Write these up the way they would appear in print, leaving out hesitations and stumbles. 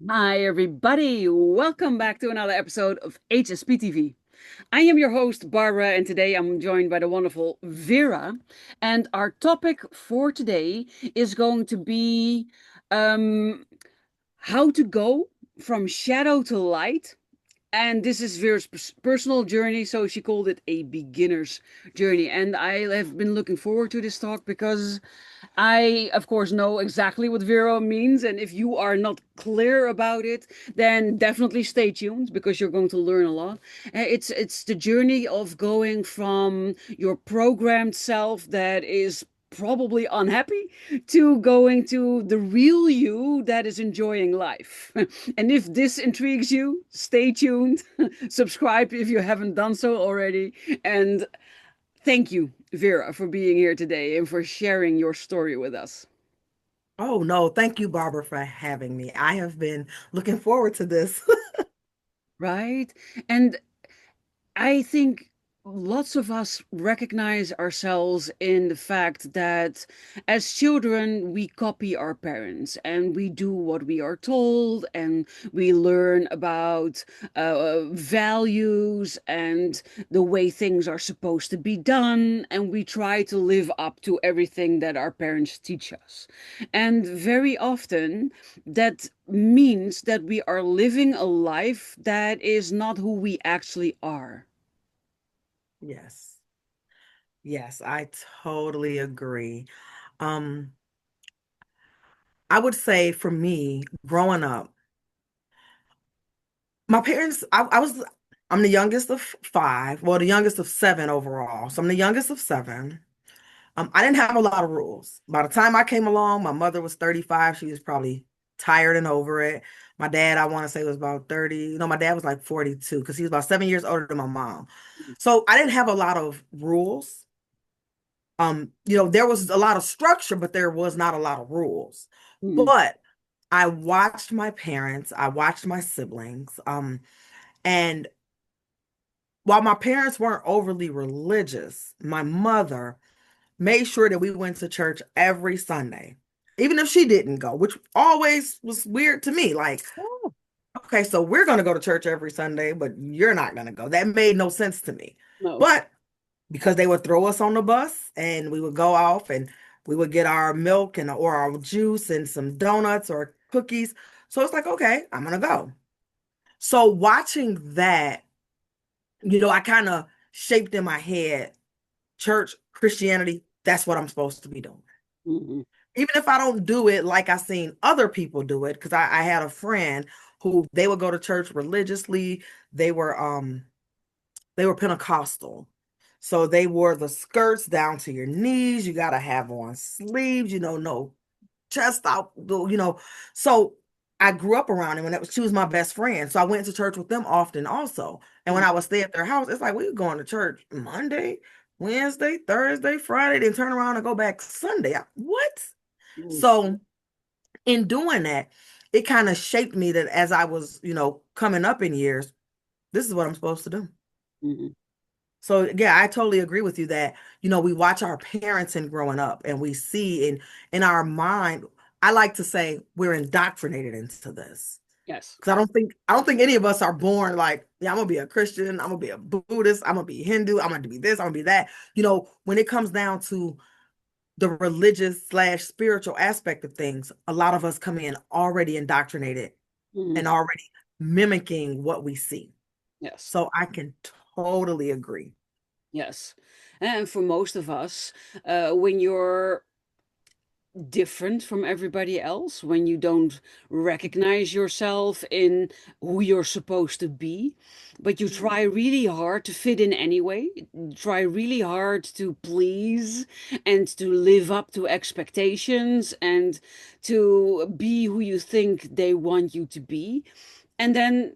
Hi, everybody. Welcome back to another episode of HSP TV. I am your host, Barbara, and today I'm joined by the wonderful Vera. And our topic for today is going to be um, how to go from shadow to light. And this is Vera's personal journey, so she called it a beginner's journey. And I have been looking forward to this talk because I, of course, know exactly what Vero means, and if you are not clear about it, then definitely stay tuned because you're going to learn a lot. It's the journey of going from your programmed self that is probably unhappy to going to the real you that is enjoying life. And if this intrigues you, stay tuned, subscribe if you haven't done so already, and thank you, Vera, for being here today and for sharing your story with us. Oh, no. Thank you, Barbara, for having me. I have been looking forward to this. Right? And I think lots of us recognize ourselves in the fact that as children, we copy our parents and we do what we are told, and we learn about values and the way things are supposed to be done, and we try to live up to everything that our parents teach us. And very often, that means that we are living a life that is not who we actually are. Yes. Yes, I totally agree. Um, I would say for me, growing up, my parents, I'm the youngest of five, well, the youngest of seven overall. So I'm the youngest of seven. I didn't have a lot of rules. By the time I came along, my mother was 35. She was probably tired and over it. My dad, I want to say, was about 30. No, my dad was like 42 because he was about 7 years older than my mom. So I didn't have a lot of rules. There was a lot of structure, but there was not a lot of rules. Mm, But I watched my parents, I watched my siblings, and while my parents weren't overly religious, my mother made sure that we went to church every Sunday, even if she didn't go, which always was weird to me. Like, oh, okay, so we're going to go to church every Sunday, but you're not going to go. That made no sense to me. no. But because they would throw us on the bus and we would go off and we would get our milk and or our juice and some donuts or cookies. So it's like, okay, I'm going to go. So watching that, I kind of shaped in my head church, Christianity, that's what I'm supposed to be doing. Mhm. Even if I don't do it like I seen other people do it, because I had a friend who they would go to church religiously. They were um they were Pentecostal. So they wore the skirts down to your knees. You gotta have on sleeves, no chest out, So I grew up around him, and she was my best friend. So I went to church with them often also. And when I would stay at their house, it's like we were going to church Monday, Wednesday, Thursday, Friday, then turn around and go back Sunday. What? Mhm. So in doing that, it kind of shaped me that as I was, coming up in years, this is what I'm supposed to do. Mhm. So yeah, I totally agree with you that, we watch our parents in growing up and we see in our mind, I like to say we're indoctrinated into this. Yes. Because I don't think any of us are born like, yeah, I'm gonna be a Christian, I'm gonna be a Buddhist, I'm gonna be Hindu, I'm gonna be this, I'm gonna be that. When it comes down to the religious slash spiritual aspect of things, a lot of us come in already indoctrinated Mhm. and already mimicking what we see. Yes. So I can totally agree. Yes. And for most of us, when you're different from everybody else, when you don't recognize yourself in who you're supposed to be, but you try really hard to fit in anyway, try really hard to please and to live up to expectations and to be who you think they want you to be. And then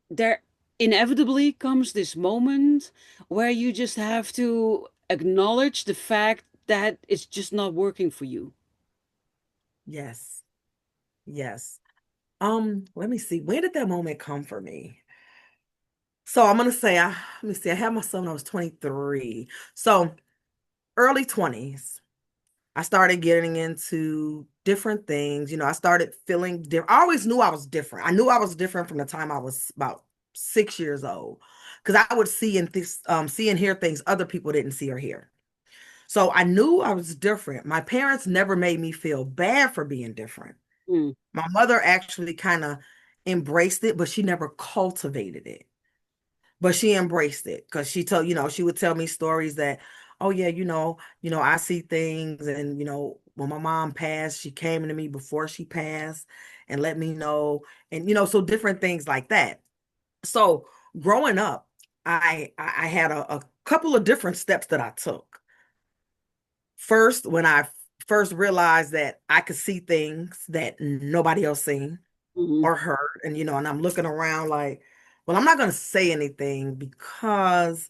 there inevitably comes this moment where you just have to acknowledge the fact that it's just not working for you. Yes. Yes. Let me see. When did that moment come for me? So I'm gonna say let me see, I had my son when I was 23. So early 20s, I started getting into different things. I started feeling different. I always knew I was different. I knew I was different from the time I was about 6 years old, because I would see and hear things other people didn't see or hear. So I knew I was different. My parents never made me feel bad for being different. Mm, My mother actually kind of embraced it, but she never cultivated it. But she embraced it because she would tell me stories that, oh yeah, I see things, and when my mom passed, she came to me before she passed and let me know, and so different things like that. So growing up, I had a couple of different steps that I took. First, when I first realized that I could see things that nobody else seen mhm, or heard, and I'm looking around like, well, I'm not going to say anything because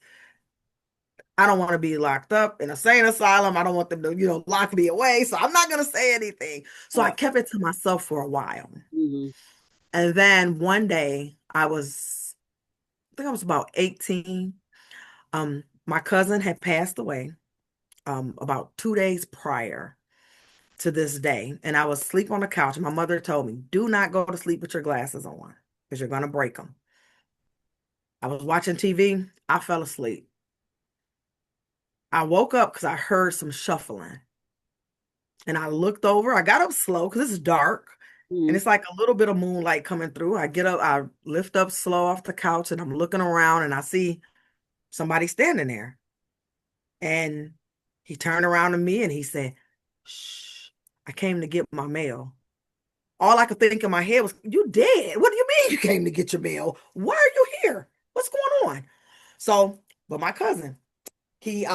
I don't want to be locked up in a sane asylum. I don't want them to, lock me away. So I'm not going to say anything. So I oh, kept it to myself for a while. mhm, And then one day I think I was about 18. My cousin had passed away about 2 days prior to this day. And I was asleep on the couch. And my mother told me, do not go to sleep with your glasses on because you're going to break them. I was watching TV. I fell asleep. I woke up because I heard some shuffling. And I looked over. I got up slow because it's dark. And mhm, it's like a little bit of moonlight coming through. I get up, I lift up slow off the couch, and I'm looking around and I see somebody standing there. And he turned around to me and he said, shh, I came to get my mail. All I could think in my head was, you dead. What do you mean you came to get your mail? Why are you here? What's going on? So, but my cousin, he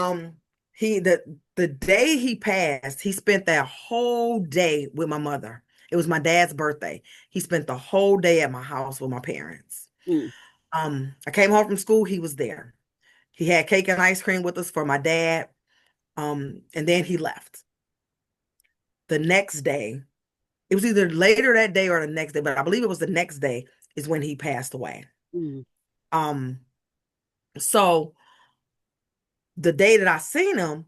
he the day he passed, he spent that whole day with my mother. It was my dad's birthday. He spent the whole day at my house with my parents. mm, I came home from school, he was there. He had cake and ice cream with us for my dad. And then he left. The next day, it was either later that day or the next day, but I believe it was the next day is when he passed away. mhm, Um, so the day that I seen him,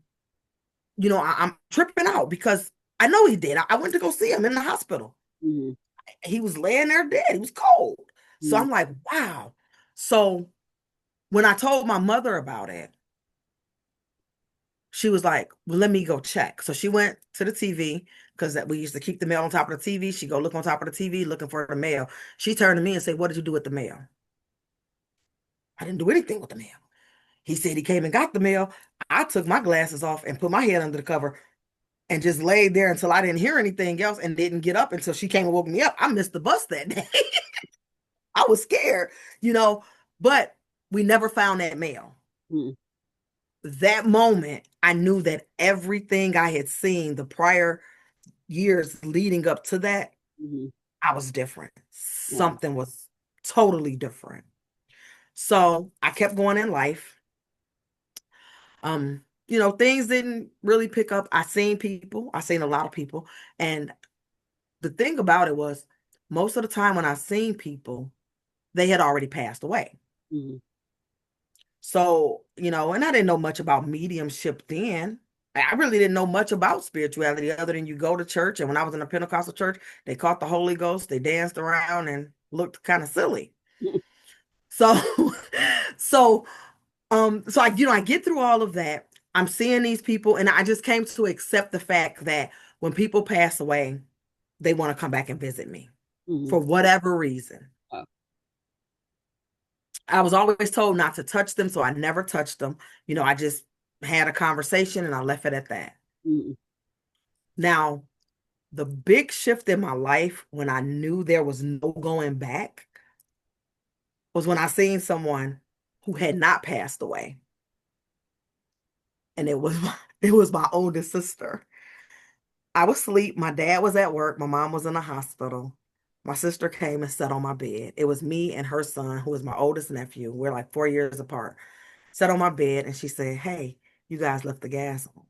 I'm tripping out because I know he did. I went to go see him in the hospital. mhm, He was laying there dead. He was cold. So mhm, I'm like, wow. So when I told my mother about it, she was like, well, let me go check. So she went to the TV because that we used to keep the mail on top of the TV. She go look on top of the TV looking for the mail. She turned to me and said, what did you do with the mail? I didn't do anything with the mail. He said he came and got the mail. I took my glasses off and put my head under the cover and just laid there until I didn't hear anything else and didn't get up until she came and woke me up. I missed the bus that day. I was scared, you know, but we never found that mail. mhm, That moment, I knew that everything I had seen the prior years leading up to that, mhm, I was different. wow, Something was totally different. So I kept going in life. Things didn't really pick up. I seen a lot of people. And the thing about it was, most of the time when I seen people, they had already passed away. mhm, So, and I didn't know much about mediumship then. I really didn't know much about spirituality other than you go to church. And when I was in a Pentecostal church, they caught the Holy Ghost, they danced around and looked kind of silly. mhm, So, so, I get through all of that. I'm seeing these people, and I just came to accept the fact that when people pass away, they want to come back and visit me mhm, for whatever reason. wow, I was always told not to touch them, so I never touched them. I just had a conversation and I left it at that. mhm, Now, the big shift in my life when I knew there was no going back was when I seen someone who had not passed away. And it was my oldest sister. I was asleep. My dad was at work. My mom was in the hospital. My sister came and sat on my bed. It was me and her son, who is my oldest nephew. We're like 4 years apart. Sat on my bed and she said, hey, you guys left the gas on.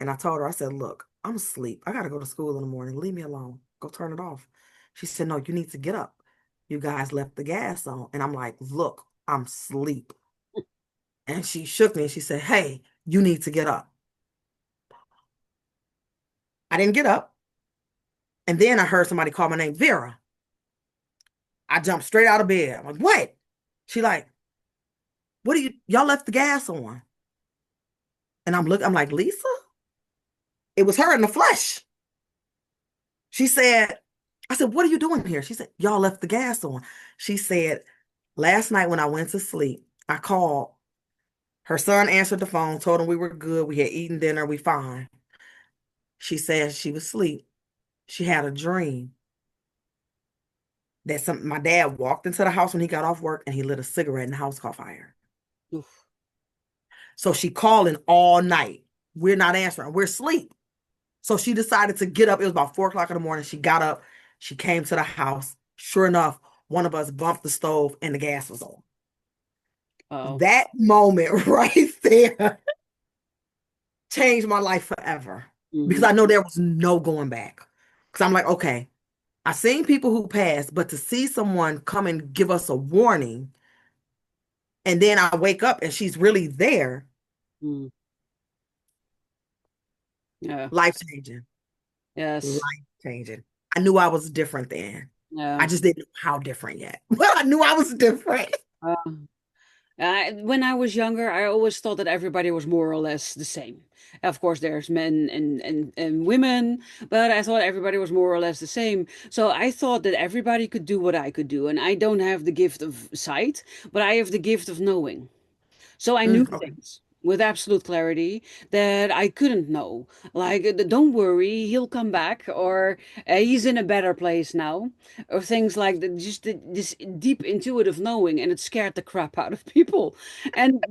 And I told her, I said, look, I'm asleep. I got to go to school in the morning. Leave me alone. Go turn it off. She said, no, you need to get up. You guys left the gas on. And I'm like, look, I'm asleep. And she shook me and she said, hey, you need to get up. I didn't get up. And then I heard somebody call my name, Vera. I jumped straight out of bed. I'm like, what? She like, what are y'all left the gas on? And I'm like, Lisa? It was her in the flesh. She said, I said, what are you doing here? She said, y'all left the gas on. She said, last night when I went to sleep, I called. Her son answered the phone, told him we were good. We had eaten dinner. We fine. She said she was asleep. She had a dream that my dad walked into the house when he got off work and he lit a cigarette and the house caught fire. Oof. So she calling all night. We're not answering. We're asleep. So she decided to get up. It was about 4 o'clock in the morning. She got up. She came to the house. Sure enough, one of us bumped the stove and the gas was on. Oh. That moment right there changed my life forever because Hmm. I know there was no going back. Because I'm like, okay, I've seen people who passed, but to see someone come and give us a warning, and then I wake up and she's really there, Mm. Yeah. life changing, life Yes. changing. I knew I was different then. Yeah. I just didn't know how different yet. But I knew I was different. Uh, when I was younger, I always thought that everybody was more or less the same. Of course, there's men and women, but I thought everybody was more or less the same. So I thought that everybody could do what I could do. And I don't have the gift of sight, but I have the gift of knowing. So I knew Okay. things with absolute clarity that I couldn't know. Like, don't worry, he'll come back, or he's in a better place now, or things like that. Just this deep intuitive knowing, and it scared the crap out of people. And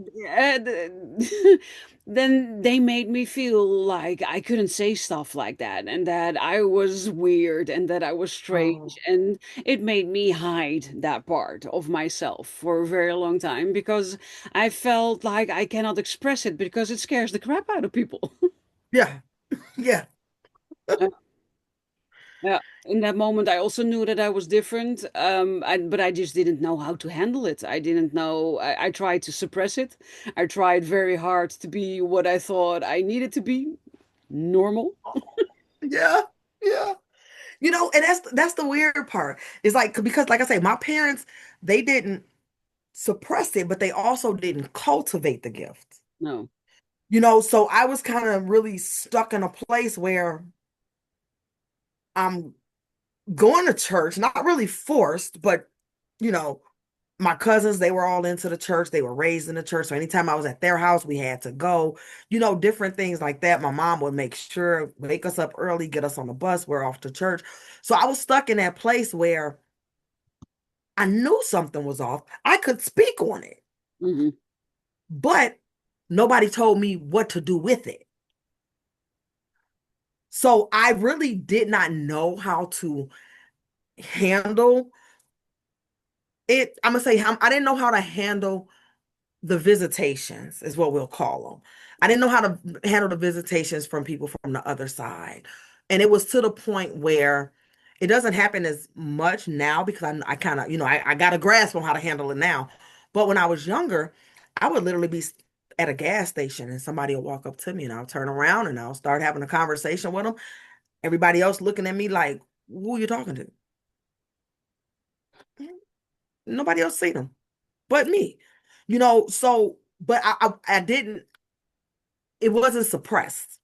then they made me feel like I couldn't say stuff like that, and that I was weird, and that I was strange, Oh, and it made me hide that part of myself for a very long time because I felt like I cannot express it because it scares the crap out of people. yeah. Yeah. Uh, yeah, in that moment, I also knew that I was different, but I just didn't know how to handle it. I didn't know. I tried to suppress it. I tried very hard to be what I thought I needed to be, normal. Yeah. Yeah. And that's the weird part. It's like because like I say, my parents, they didn't suppress it, but they also didn't cultivate the gift. No. So I was kind of really stuck in a place where I'm going to church, not really forced, but you know, my cousins, they were all into the church. They were raised in the church. So anytime I was at their house, we had to go, different things like that. My mom would make sure, wake us up early, get us on the bus, we're off to church. So I was stuck in that place where I knew something was off. I could speak on it, Hmm. but nobody told me what to do with it. So I really did not know how to handle it. I'm gonna say I didn't know how to handle the visitations, is what we'll call them. I didn't know how to handle the visitations from people from the other side. And it was to the point where it doesn't happen as much now because I kind of, I got a grasp on how to handle it now. But when I was younger, I would literally be at a gas station and somebody will walk up to me and I'll turn around and I'll start having a conversation with them. Everybody else looking at me like, who are you talking to? Nobody else seen them but me. But I didn't, it wasn't suppressed.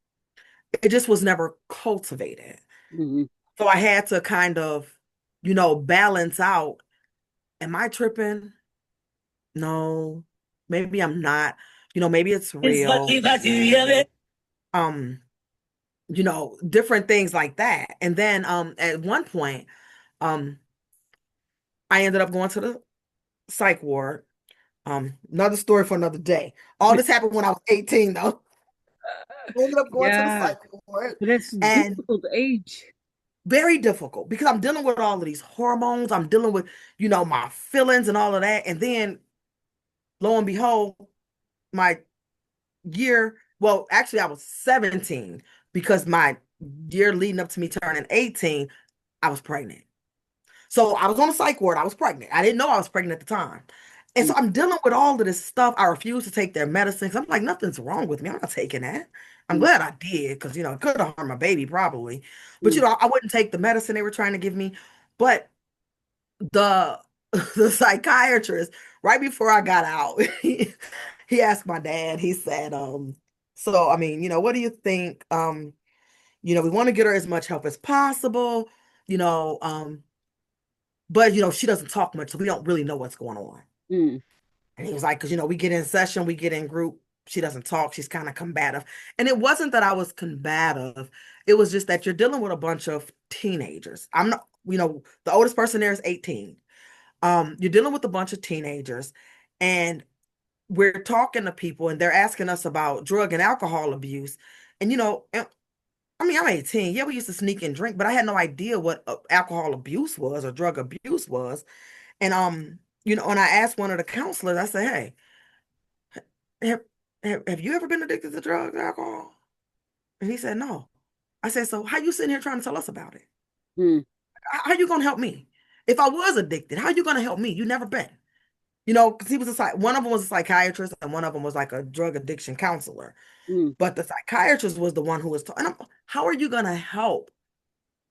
It just was never cultivated. Hmm. So I had to kind of, balance out. Am I tripping? No, maybe I'm not. Maybe it's real. Um, different things like that. And then at one point, um, I ended up going to the psych ward. Another story for another day. All this happened when I was 18, though. I ended up going to the Yeah, psych ward but it's and difficult age. very difficult because I'm dealing with all of these hormones. I'm dealing with, my feelings and all of that. And then lo and behold, my well, actually, I was 17 because my year leading up to me turning 18, I was pregnant. So I was on a psych ward. I was pregnant. I didn't know I was pregnant at the time. And Mm, so I'm dealing with all of this stuff. I refuse to take their medicine 'cause I'm like, nothing's wrong with me. I'm not taking that. I'm mm, glad I did because, it could have harmed my baby probably. But, mm, I wouldn't take the medicine they were trying to give me. But the the psychiatrist, right before I got out, he asked my dad, he said, so I mean, what do you think? We want to get her as much help as possible, you know, um, but she doesn't talk much, so we don't really know what's going on. mm, And he was like, because we get in session, we get in group, she doesn't talk, she's kind of combative. And it wasn't that I was combative, it was just that you're dealing with a bunch of teenagers. I'm not, the oldest person there is 18. You're dealing with a bunch of teenagers, and we're talking to people, and they're asking us about drug and alcohol abuse. And I mean, I'm 18. Yeah, we used to sneak and drink, but I had no idea what alcohol abuse was or drug abuse was. And and I asked one of the counselors, I said, "Hey, have, have you ever been addicted to drugs, alcohol?" And he said, "No." I said, "So how you sitting here trying to tell us about it? mm, How you gonna help me? If I was addicted, how you gonna help me? You never been." Because he was one of them was a psychiatrist and one of them was like a drug addiction counselor. mm. But the psychiatrist was the one who was talking. How are you gonna help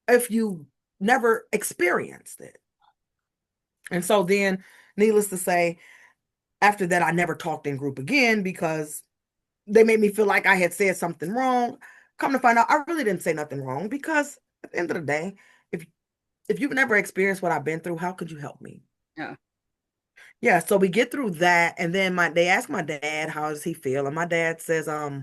if you never experienced it? And so then, needless to say, after that, I never talked in group again because they made me feel like I had said something wrong. Come to find out, I really didn't say nothing wrong because at the end of the day, if you've never experienced what I've been through, how could you help me? Yeah. Yeah, so we get through that, and then they ask my dad how does he feel, and my dad says, I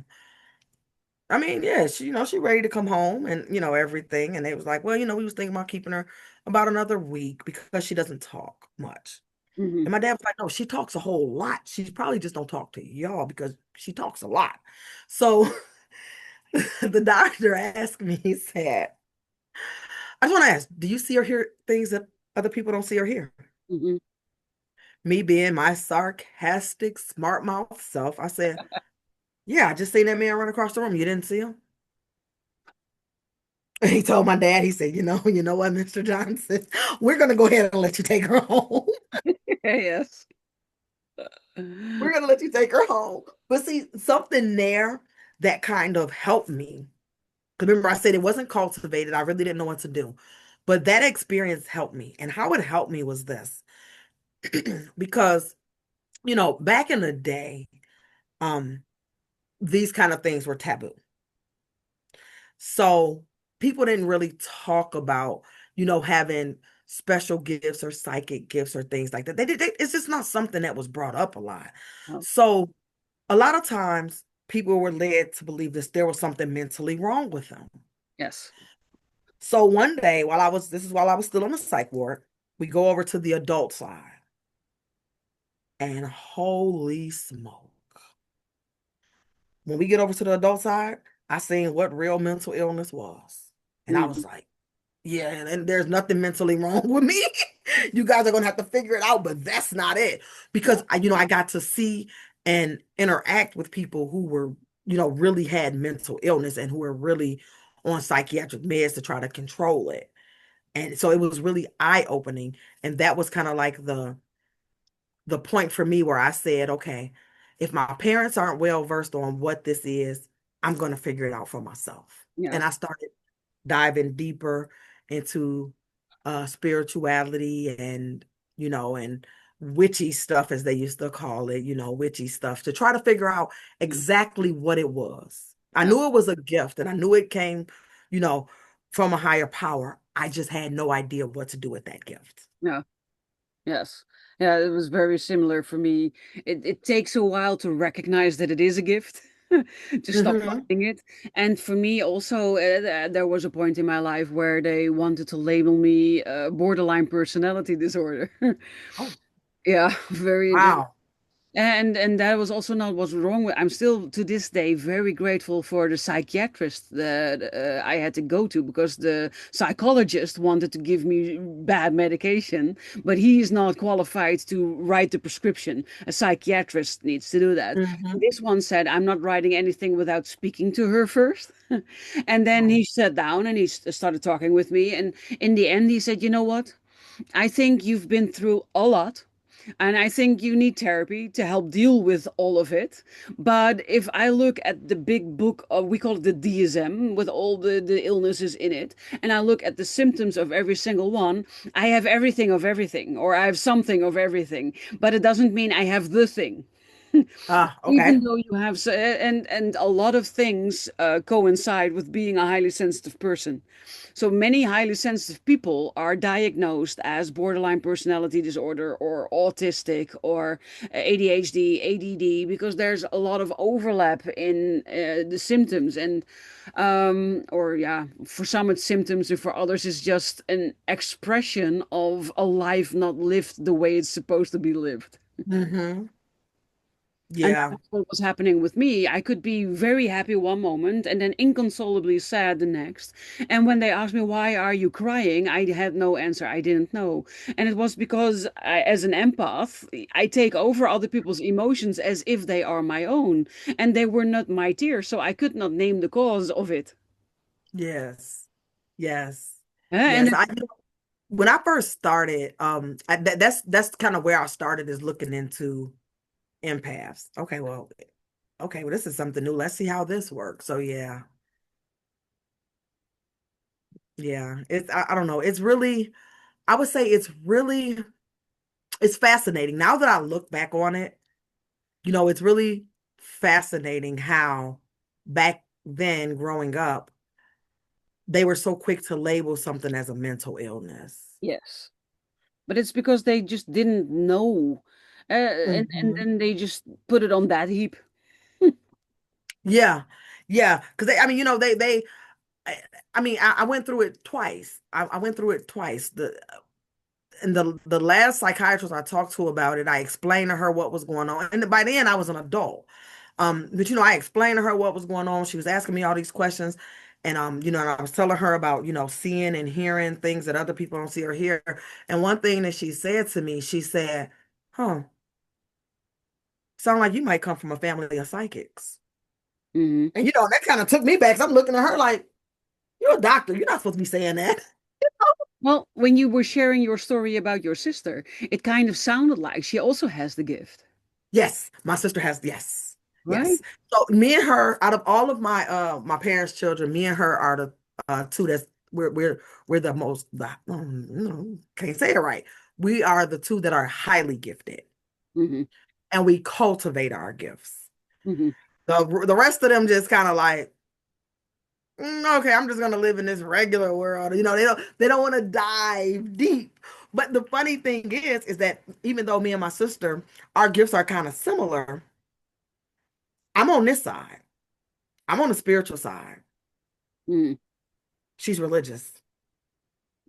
mean, yeah, she ready to come home and everything, and they was like, well, we was thinking about keeping her about another week because she doesn't talk much. Hmm. And my dad was like, no, she talks a whole lot. She probably just don't talk to y'all because she talks a lot. So the doctor asked me, he said, I just want to ask, do you see or hear things that other people don't see or hear? Hmm. Me being my sarcastic, smart mouth self, I said, yeah, I just seen that man run across the room. You didn't see him? And he told my dad, he said, you know what, Mr. Johnson, we're gonna go ahead and let you take her home. Yes. We're gonna let you take her home. But see, something there that kind of helped me. Because remember, I said it wasn't cultivated. I really didn't know what to do. But that experience helped me. And how it helped me was this. Because, back in the day, um, these kind of things were taboo. So people didn't really talk about, having special gifts or psychic gifts or things like that. It's just not something that was brought up a lot. Oh, So a lot of times people were led to believe that there was something mentally wrong with them. yes. So one day this is while I was still on the psych ward, we go over to the adult side and holy smoke. When we get over to the adult side, I seen what real mental illness was. And I was Mm, like, yeah, and there's nothing mentally wrong with me. You guys are gonna have to figure it out, but that's not it. yeah. Because I got to see and interact with people who were, really had mental illness and who were really on psychiatric meds to try to control it. And so it was really eye-opening. And that was kind of like the point for me where I said, okay, if my parents aren't well versed on what this is, I'm going to figure it out for myself. Yeah. And I started diving deeper into spirituality and witchy stuff, as they used to call it, witchy stuff to try to figure out Mm, exactly. exactly what it was. I Yeah. knew it was a gift and I knew it came, you know, from a higher power. I just had no idea what to do with that gift. Yeah. Yes. Yeah, it was very similar for me. It takes a while to recognize that it is a gift, to stop Hmm. fighting it. And for me also, there was a point in my life where they wanted to label me borderline personality disorder. Oh, Yeah, very interesting. wow. And that was also not what's wrong with. I'm still to this day very grateful for the psychiatrist that I had to go to because the psychologist wanted to give me bad medication, but he is not qualified to write the prescription. A psychiatrist needs to do that. Hmm. This one said, "I'm not writing anything without speaking to her first." And then Oh. he sat down and he started talking with me. And in the end, he said, "You know what? I think you've been through a lot. And I think you need therapy to help deal with all of it. But if I look at the big book of, we call it the DSM, with all the illnesses in it, and I look at the symptoms of every single one, I have everything of everything, or I have something of everything. But it doesn't mean I have the thing. Ah, okay. Even though you have and a lot of things coincide with being a highly sensitive person. So many highly sensitive people are diagnosed as borderline personality disorder or autistic or ADHD, ADD, because there's a lot of overlap in the symptoms. And or yeah, for some it's symptoms, and for others it's just an expression of a life not lived the way it's supposed to be lived. Mm-hmm. And Yeah. that's what was happening with me. I could be very happy one moment and then inconsolably sad the next. And when they asked me, why are you crying? I had no answer. I didn't know. And it was because as an empath, I take over other people's emotions as if they are my own. And they were not my tears. So I could not name the cause of it. Yes. Yes. And Yes. When I first started, that's kind of where I started, is looking into empaths. Okay, well, this is something new. Let's see how this works. So yeah, yeah. I don't know. It's really, I would say it's fascinating. Now that I look back on it, it's really fascinating how back then growing up, they were so quick to label something as a mental illness. yes, but it's because they just didn't know. And Hmm. then they just put it on that heap. Yeah. Yeah. Because I mean, I, I went through it twice. I went through it twice. The last psychiatrist I talked to about it, I explained to her what was going on. And by then I was an adult. But I explained to her what was going on. She was asking me all these questions. And and I was telling her about, seeing and hearing things that other people don't see or hear. And one thing that she said to me, she said, huh, sound like you might come from a family of psychics. Hmm. And that kind of took me back. 'Cause I'm looking at her like, you're a doctor. You're not supposed to be saying that. Well, when you were sharing your story about your sister, it kind of sounded like she also has the gift, Yes, my sister has, yes. right? Yes. So me and her, out of all of my parents' children, me and her are the two that's we're the most can't say it right. We are the two that are highly gifted, Hmm. and we cultivate our gifts. Hmm. The rest of them just kind of like, okay, I'm just gonna live in this regular world. They don't want to dive deep. But the funny thing is that even though me and my sister, our gifts are kind of similar, I'm on this side. I'm on the spiritual side. Hmm. She's religious.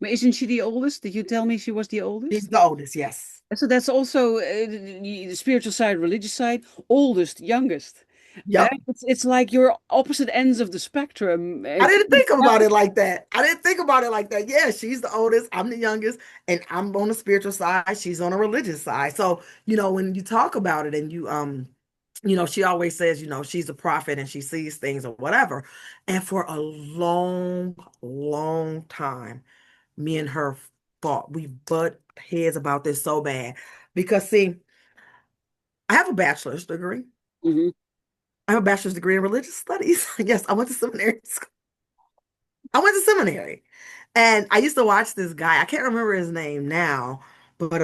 But isn't she the oldest? Did you tell me she was the She's oldest? the oldest, yes. So that's also the spiritual side, religious side, oldest, youngest. Yep. It's like you're opposite ends of the spectrum. I didn't think about it like that. I didn't think about it like that. Yeah, she's the oldest. I'm the youngest, and I'm on the spiritual side. She's on the religious side. So, when you talk about it and she always says, she's a prophet and she sees things or whatever. And for a long, long time, me and her fought. We butt heads about this so bad. Because see, I have a bachelor's degree. Hmm. I have a bachelor's degree in religious studies. Yes, I went to seminary school. I went to seminary. And I used to watch this guy. I can't remember his name now, but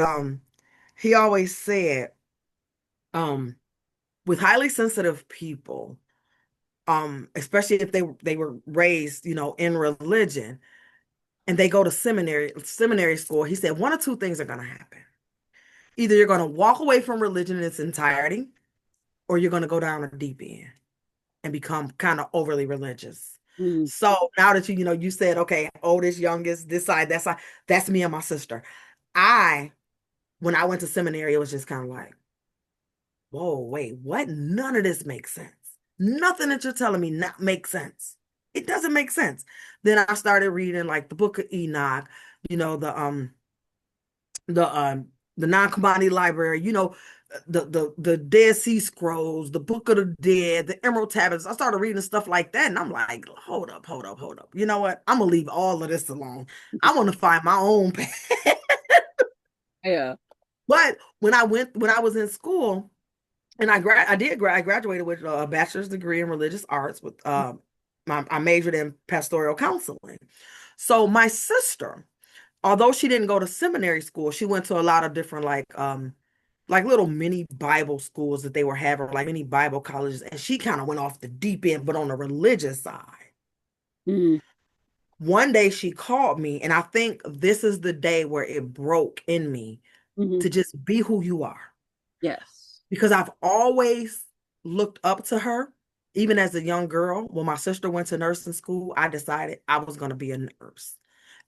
he always said, um, with highly sensitive people, especially if they were raised, in religion and they go to seminary school, he said one or two things are gonna happen. Either you're gonna walk away from religion in its entirety, or you're gonna go down a deep end and become kind of overly religious. Hmm. So now that you said, okay, oldest, youngest, this side, that side, that's me and my sister. I, when I went to seminary, it was just kind of like, whoa, wait, what? None of this makes sense. Nothing that you're telling me not makes sense. It doesn't make sense. Then I started reading like the Book of Enoch, you know, the um the um the non-commodity library, the Dead Sea Scrolls, the Book of the Dead, the Emerald Tablets. I started reading stuff like that, and I'm like, hold up, hold up, hold up. You know what? I'm gonna leave all of this alone. I want to find my own path. Yeah. But when I was in school, and I graduated with a bachelor's degree in religious arts with I majored in pastoral counseling. So my sister, although she didn't go to seminary school, she went to a lot of different like little mini Bible schools that they were having, like mini Bible colleges, and she kind of went off the deep end, but on the religious side. Mm-hmm. One day she called me, and I think this is the day where it broke in me Mm-hmm. to just be who you are. Yes. Because I've always looked up to her. Even as a young girl, when my sister went to nursing school, I decided I was going to be a nurse.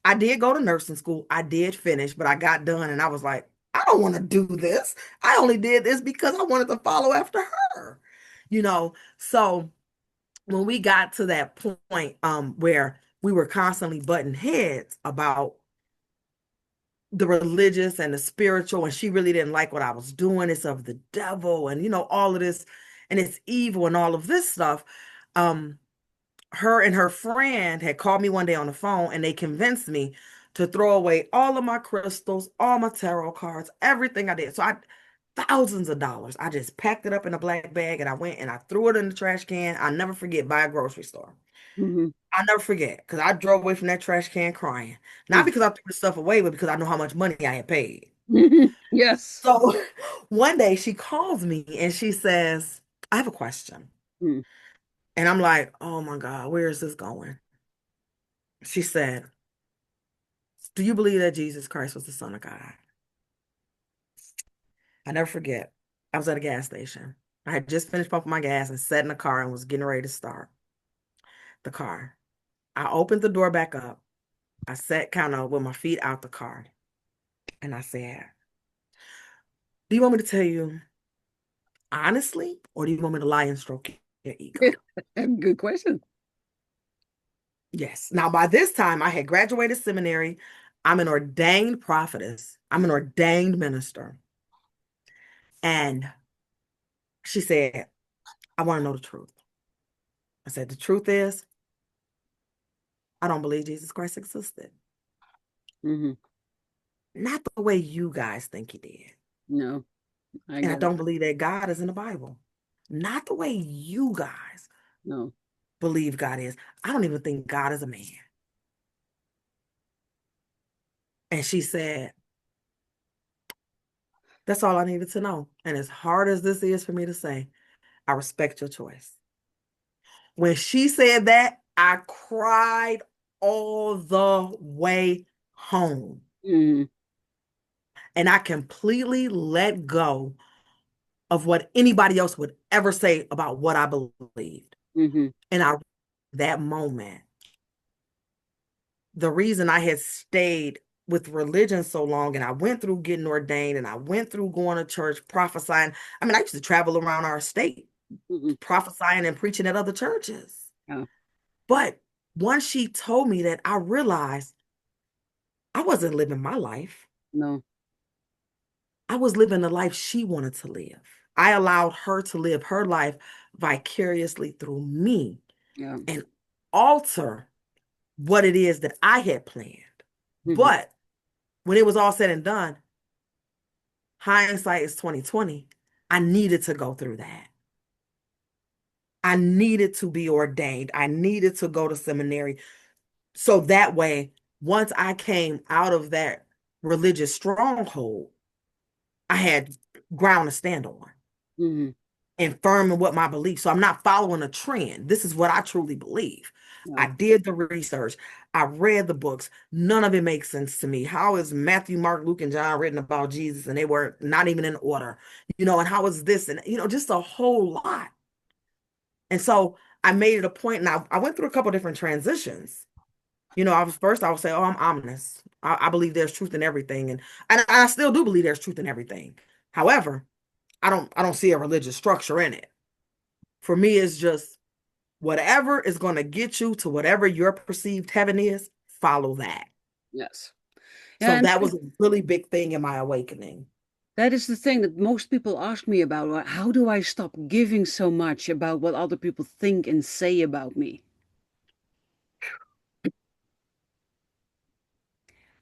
I did go to nursing school. I did finish, but I got done and I was like, I don't want to do this. I only did this because I wanted to follow after her. You know, so when we got to that point where we were constantly butting heads about the religious and the spiritual, and she really didn't like what I was doing. It's of the devil, and all of this, and it's evil and all of this stuff. Um, her and her friend had called me one day on the phone, and they convinced me to throw away all of my crystals, all my tarot cards, everything I did. So I thousands of dollars. I just packed it up in a black bag and I went and I threw it in the trash can. I'll never forget by a grocery store. Mm-hmm. I'll never forget because I drove away from that trash can crying. Not because I threw the stuff away, but because I know how much money I had paid. Mm-hmm. Yes. So one day she calls me and she says, I have a question. Mm-hmm. And I'm like, oh my God, where is this going? She said, do you believe that Jesus Christ was the Son of God? I never forget. I was at a gas station. I had just finished pumping my gas and sat in the car and was getting ready to start the car. I opened the door back up. I sat kind of with my feet out the car. And I said, do you want me to tell you honestly, or do you want me to lie and stroke your ego? Good question. Yes. Now, by this time, I had graduated seminary. I'm an ordained prophetess. I'm an ordained minister. And she said, I want to know the truth. I said, the truth is, I don't believe Jesus Christ existed. Mm-hmm. Not the way you guys think he did. No, I And I get it. don't believe that God is in the Bible. Not the way you guys No. believe God is. I don't even think God is a man. And she said, that's all I needed to know. And as hard as this is for me to say, I respect your choice. When she said that, I cried all the way home. Mm-hmm. And I completely let go of what anybody else would ever say about what I believed. Mm-hmm. And that moment, the reason I had stayed with religion so long and I went through getting ordained and I went through going to church, prophesying. I mean, I used to travel around our state, Mm-hmm. prophesying and preaching at other churches. Yeah. But once she told me that, I realized I wasn't living my life. No. I was living the life she wanted to live. I allowed her to live her life vicariously through me Yeah. and alter what it is that I had planned. Mm-hmm. But when it was all said and done, hindsight is 2020. I needed to go through that. I needed to be ordained. I needed to go to seminary. So that way, once I came out of that religious stronghold, I had ground to stand on Mm-hmm. and firm in what my beliefs. So I'm not following a trend. This is what I truly believe. Yeah. I did the research. I read the books. None of it makes sense to me. How is Matthew, Mark, Luke, and John written about Jesus and they were not even in order? And how is this? And, just a whole lot. And so I made it a point, and I went through a couple different transitions. I would say, oh, I'm ominous. I believe there's truth in everything. And I still do believe there's truth in everything. However, I don't see a religious structure in it. For me, it's just whatever is going to get you to whatever your perceived heaven is, follow that. Yes. So And that was a really big thing in my awakening. that is the thing that most people ask me about. How do I stop giving so much about what other people think and say about me?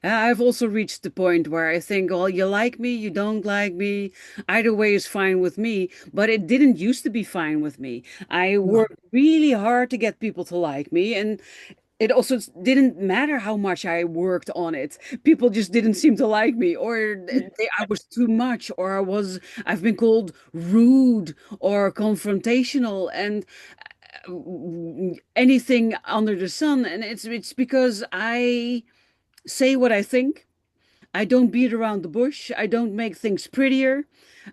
I've also reached the point where I think, well, you like me, you don't like me, either way is fine with me, but it didn't used to be fine with me. I No. worked really hard to get people to like me, and it also didn't matter how much I worked on it. People just didn't seem to like me, or I was too much, or I've been called rude or confrontational, and anything under the sun. And it's because I say what I think. I don't beat around the bush. I don't make things prettier.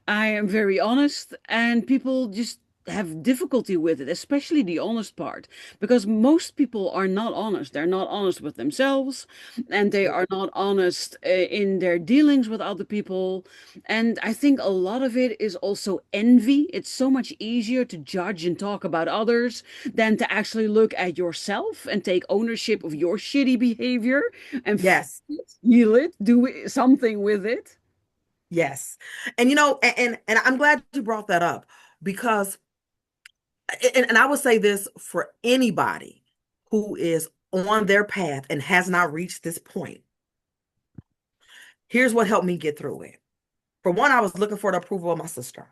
I am very honest, and people just have difficulty with it, especially the honest part, because most people are not honest. They're not honest with themselves, and they are not honest in their dealings with other people. And I think a lot of it is also envy. It's so much easier to judge and talk about others than to actually look at yourself and take ownership of your shitty behavior and Yes. heal it, something with it. Yes. And and I'm glad you brought that up because and I would say this for anybody who is on their path and has not reached this point. Here's what helped me get through it. For one, I was looking for the approval of my sister.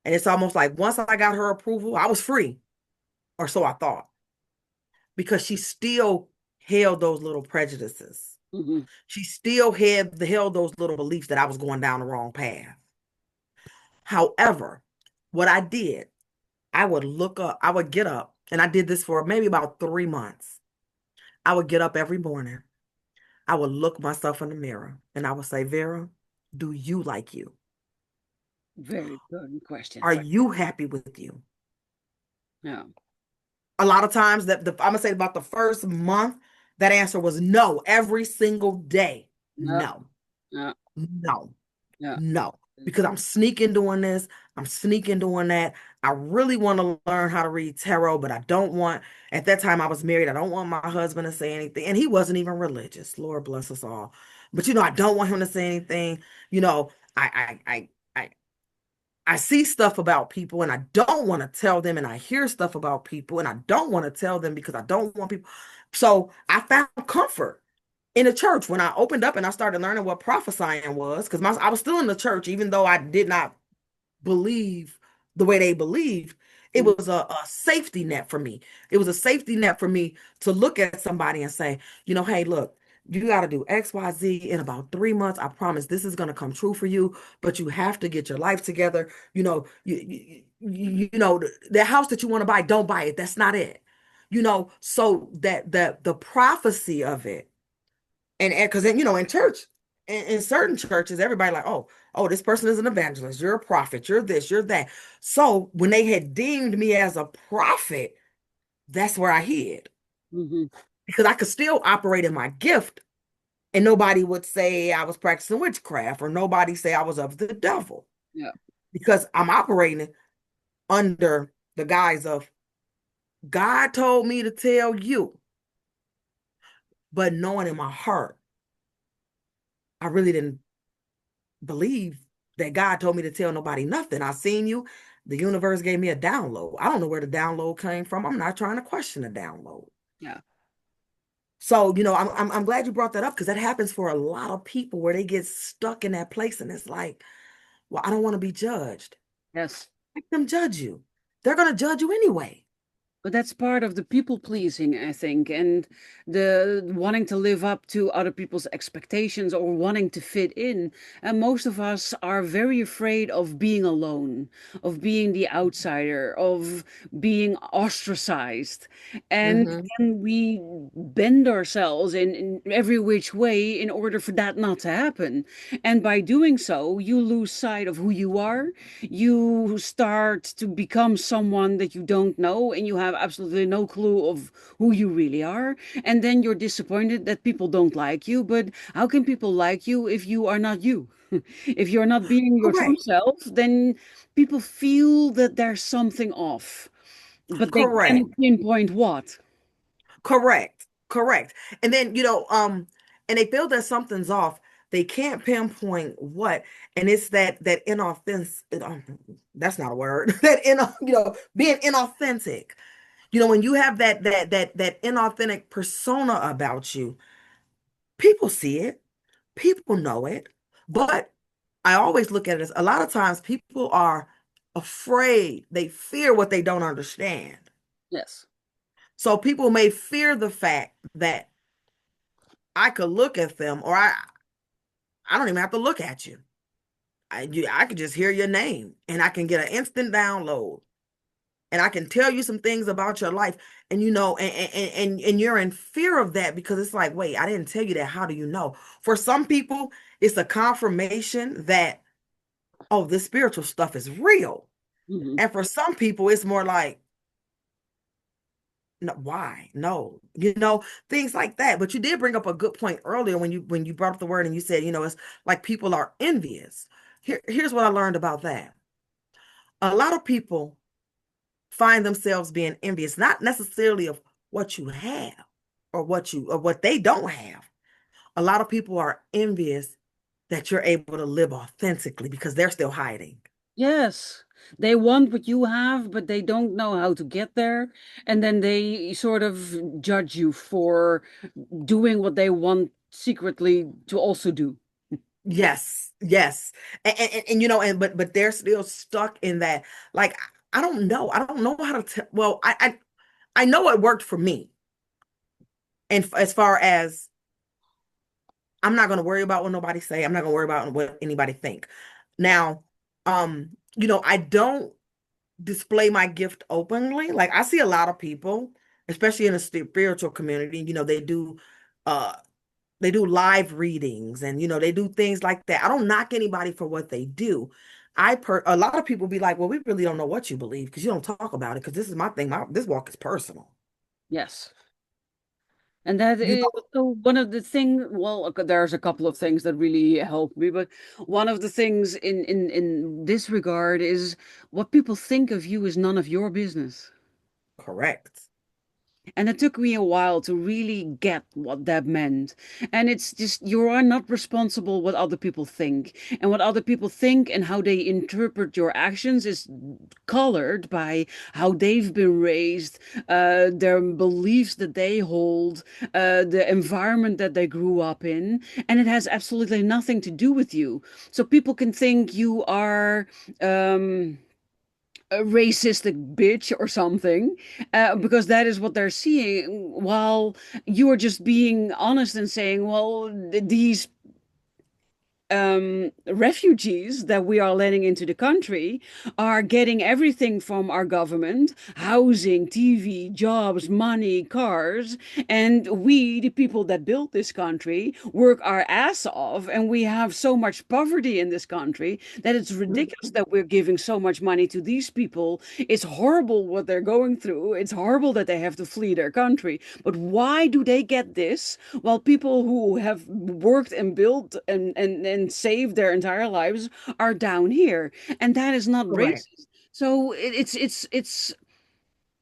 And it's almost like once I got her approval, I was free, or so I thought, because she still held those little prejudices. Mhm. She still held those little beliefs that I was going down the wrong path. However, what I did, I would get up, and I did this for maybe about 3 months. I would get up every morning. I would look myself in the mirror and I would say, Vera, do you like you? Very good question. Are you happy with you? Yeah. A lot of times I'm gonna say about the first month, that answer was no every single day. Yeah. No, Yeah. no, Yeah. no. Because I'm sneaking doing this, I'm sneaking doing that. I really want to learn how to read tarot, but I don't want, at that time I was married, I don't want my husband to say anything. And he wasn't even religious. Lord bless us all. But I don't want him to say anything. You know, I see stuff about people and I don't want to tell them, and I hear stuff about people and I don't want to tell them because I don't want people. So I found comfort in the church when I opened up and I started learning what prophesying was, because I was still in the church, even though I did not believe the way they believed. It Mhm. was a safety net for me. It was a safety net for me to look at somebody and say, hey, look, you got to do XYZ in about 3 months. I promise this is going to come true for you, but you have to get your life together. The house that you want to buy, don't buy it. That's not it. So that the prophecy of it, and because in church, in certain churches, everybody like, oh, this person is an evangelist, you're a prophet, you're this, you're that. So when they had deemed me as a prophet, that's where I hid, Mhm. because I could still operate in my gift, and nobody would say I was practicing witchcraft, or nobody say I was of the devil, Yeah. because I'm operating under the guise of God told me to tell you, but knowing in my heart, I really didn't believe that God told me to tell nobody nothing. I seen you. The universe gave me a download. I don't know where the download came from. I'm not trying to question the download. Yeah. So, I'm glad you brought that up, because that happens for a lot of people where they get stuck in that place and it's like, well, I don't want to be judged. Yes. Let them judge you. They're going to judge you anyway. But that's part of the people pleasing, I think, and the wanting to live up to other people's expectations or wanting to fit in. And most of us are very afraid of being alone, of being the outsider, of being ostracized. And Hmm. then we bend ourselves in every which way in order for that not to happen. And by doing so, you lose sight of who you are. You start to become someone that you don't know, and you have absolutely no clue of who you really are. And then you're disappointed that people don't like you. But how can people like you if you are not you? If you're not being your true Correct. self, then people feel that there's something off, but they Correct. cannot pinpoint what. Correct. Correct. And then, and they feel that something's off. They can't pinpoint what, and it's that inauthentic. That's not a word. That being inauthentic. When you have that inauthentic persona about you, People see it, people know it, but I always look at it as a lot of times people are afraid. They fear what they don't understand. Yes. So people may fear the fact that I could look at them, or I don't even have to look at you. I could just hear your name and I can get an instant download and I can tell you some things about your life. And and you're in fear of that because it's like, wait, I didn't tell you that. How do you know? For some people, it's a confirmation that, oh, this spiritual stuff is real. Hmm. And for some people, it's more like, no, why? No, things like that. But you did bring up a good point earlier when you brought up the word and you said, it's like people are envious. Here's what I learned about that. A lot of people find themselves being envious, not necessarily of what you have or what they don't have. A lot of people are envious that you're able to live authentically because they're still hiding. Yes. They want what you have, but they don't know how to get there. And then they sort of judge you for doing what they want secretly to also do. Yes, yes. And they're still stuck in that. Like, I don't know. I don't know how to tell. Well, I know it worked for me. And as far as I'm not going to worry about what nobody say, I'm not going to worry about what anybody think. Now, I don't display my gift openly. Like I see a lot of people, especially in the spiritual community, uh they do live readings and they do things like that. I don't knock anybody for what they do. A lot of people be like, well, we really don't know what you believe because you don't talk about it because this is my thing. This walk is personal. Yes. And that You is know, so one of the well, there's a couple of things that really help me, but one of the things in this regard is what people think of you is none of your business. correct. And it took me a while to really get what that meant. And it's just, you are not responsible what other people think. And what other people think and how they interpret your actions is colored by how they've been raised, their beliefs that they hold, the environment that they grew up in. And it has absolutely nothing to do with you. So people can think you are. A racistic bitch or something, because that is what they're seeing, while you are just being honest and saying, well, these refugees that we are letting into the country are getting everything from our government: housing, TV, jobs, money, cars. And we, the people that built this country, work our ass off. And we have so much poverty in this country that it's ridiculous that we're giving so much money to these people. It's horrible what they're going through. It's horrible that they have to flee their country. But why do they get this while people who have worked and built and saved their entire lives are down here? And that is not Correct. racist. So it's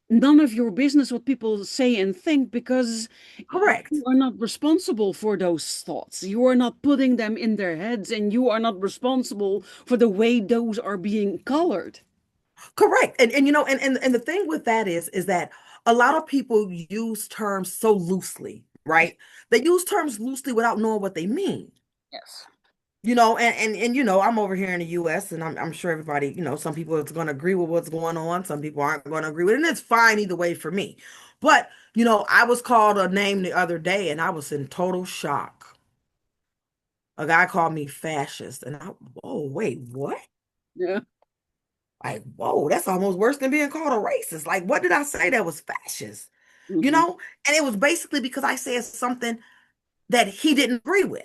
none of your business what people say and think, because you Correct. are not responsible for those thoughts. You are not putting them in their heads, and you are not responsible for the way those are being colored. Correct. And the thing with that is that a lot of people use terms so loosely, right? They use terms loosely without knowing what they mean. Yes. I'm over here in the US and I'm sure everybody, some people is going to agree with what's going on, some people aren't going to agree with it, and it's fine either way for me. But, I was called a name the other day and I was in total shock. A guy called me fascist and whoa, wait, what? Yeah. Like, whoa, that's almost worse than being called a racist. Like, what did I say that was fascist? You Hmm. know? And it was basically because I said something that he didn't agree with.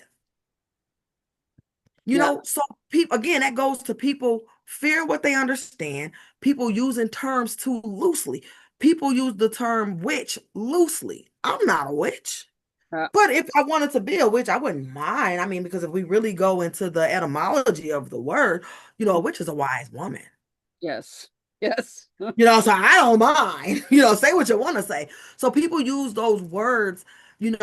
Yeah. So people, again, that goes to people fear what they understand, people using terms too loosely. People use the term witch loosely. I'm not a witch. Yeah. But if I wanted to be a witch, I wouldn't mind. I mean, because if we really go into the etymology of the word, a witch is a wise woman. Yes. Yes. So I don't mind, say what you want to say. So people use those words, in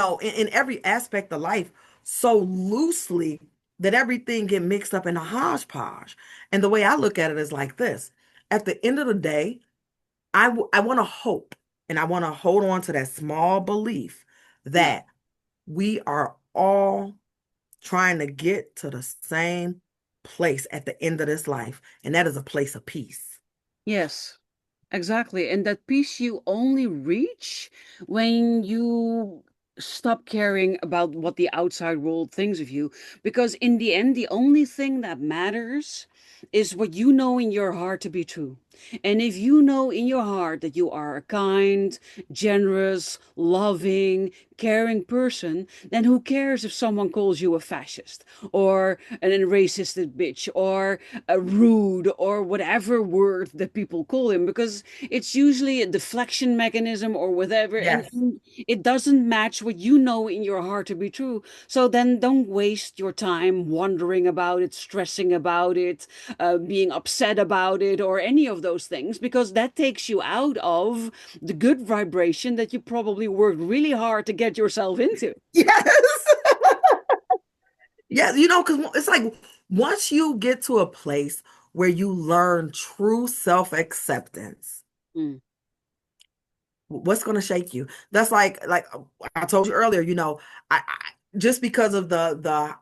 every aspect of life so loosely that everything get mixed up in a hodgepodge. And the way I look at it is like this. At the end of the day, I want to hope and I want to hold on to that small belief Yeah. that we are all trying to get to the same place at the end of this life, and that is a place of peace. Yes, exactly. And that peace you only reach when you stop caring about what the outside world thinks of you. Because in the end, the only thing that matters is what you know in your heart to be true. And if you know in your heart that you are a kind, generous, loving, caring person, then who cares if someone calls you a fascist or an racist bitch or a rude or whatever word that people call him, because it's usually a deflection mechanism or whatever, Yes. and it doesn't match what you know in your heart to be true. So then don't waste your time wondering about it, stressing about it, being upset about it, or any of those things, because that takes you out of the good vibration that you probably worked really hard to get yourself into. Yes. Yes, because it's like once you get to a place where you learn true self-acceptance, Mm, what's going to shake you? That's like I told you earlier, just because of the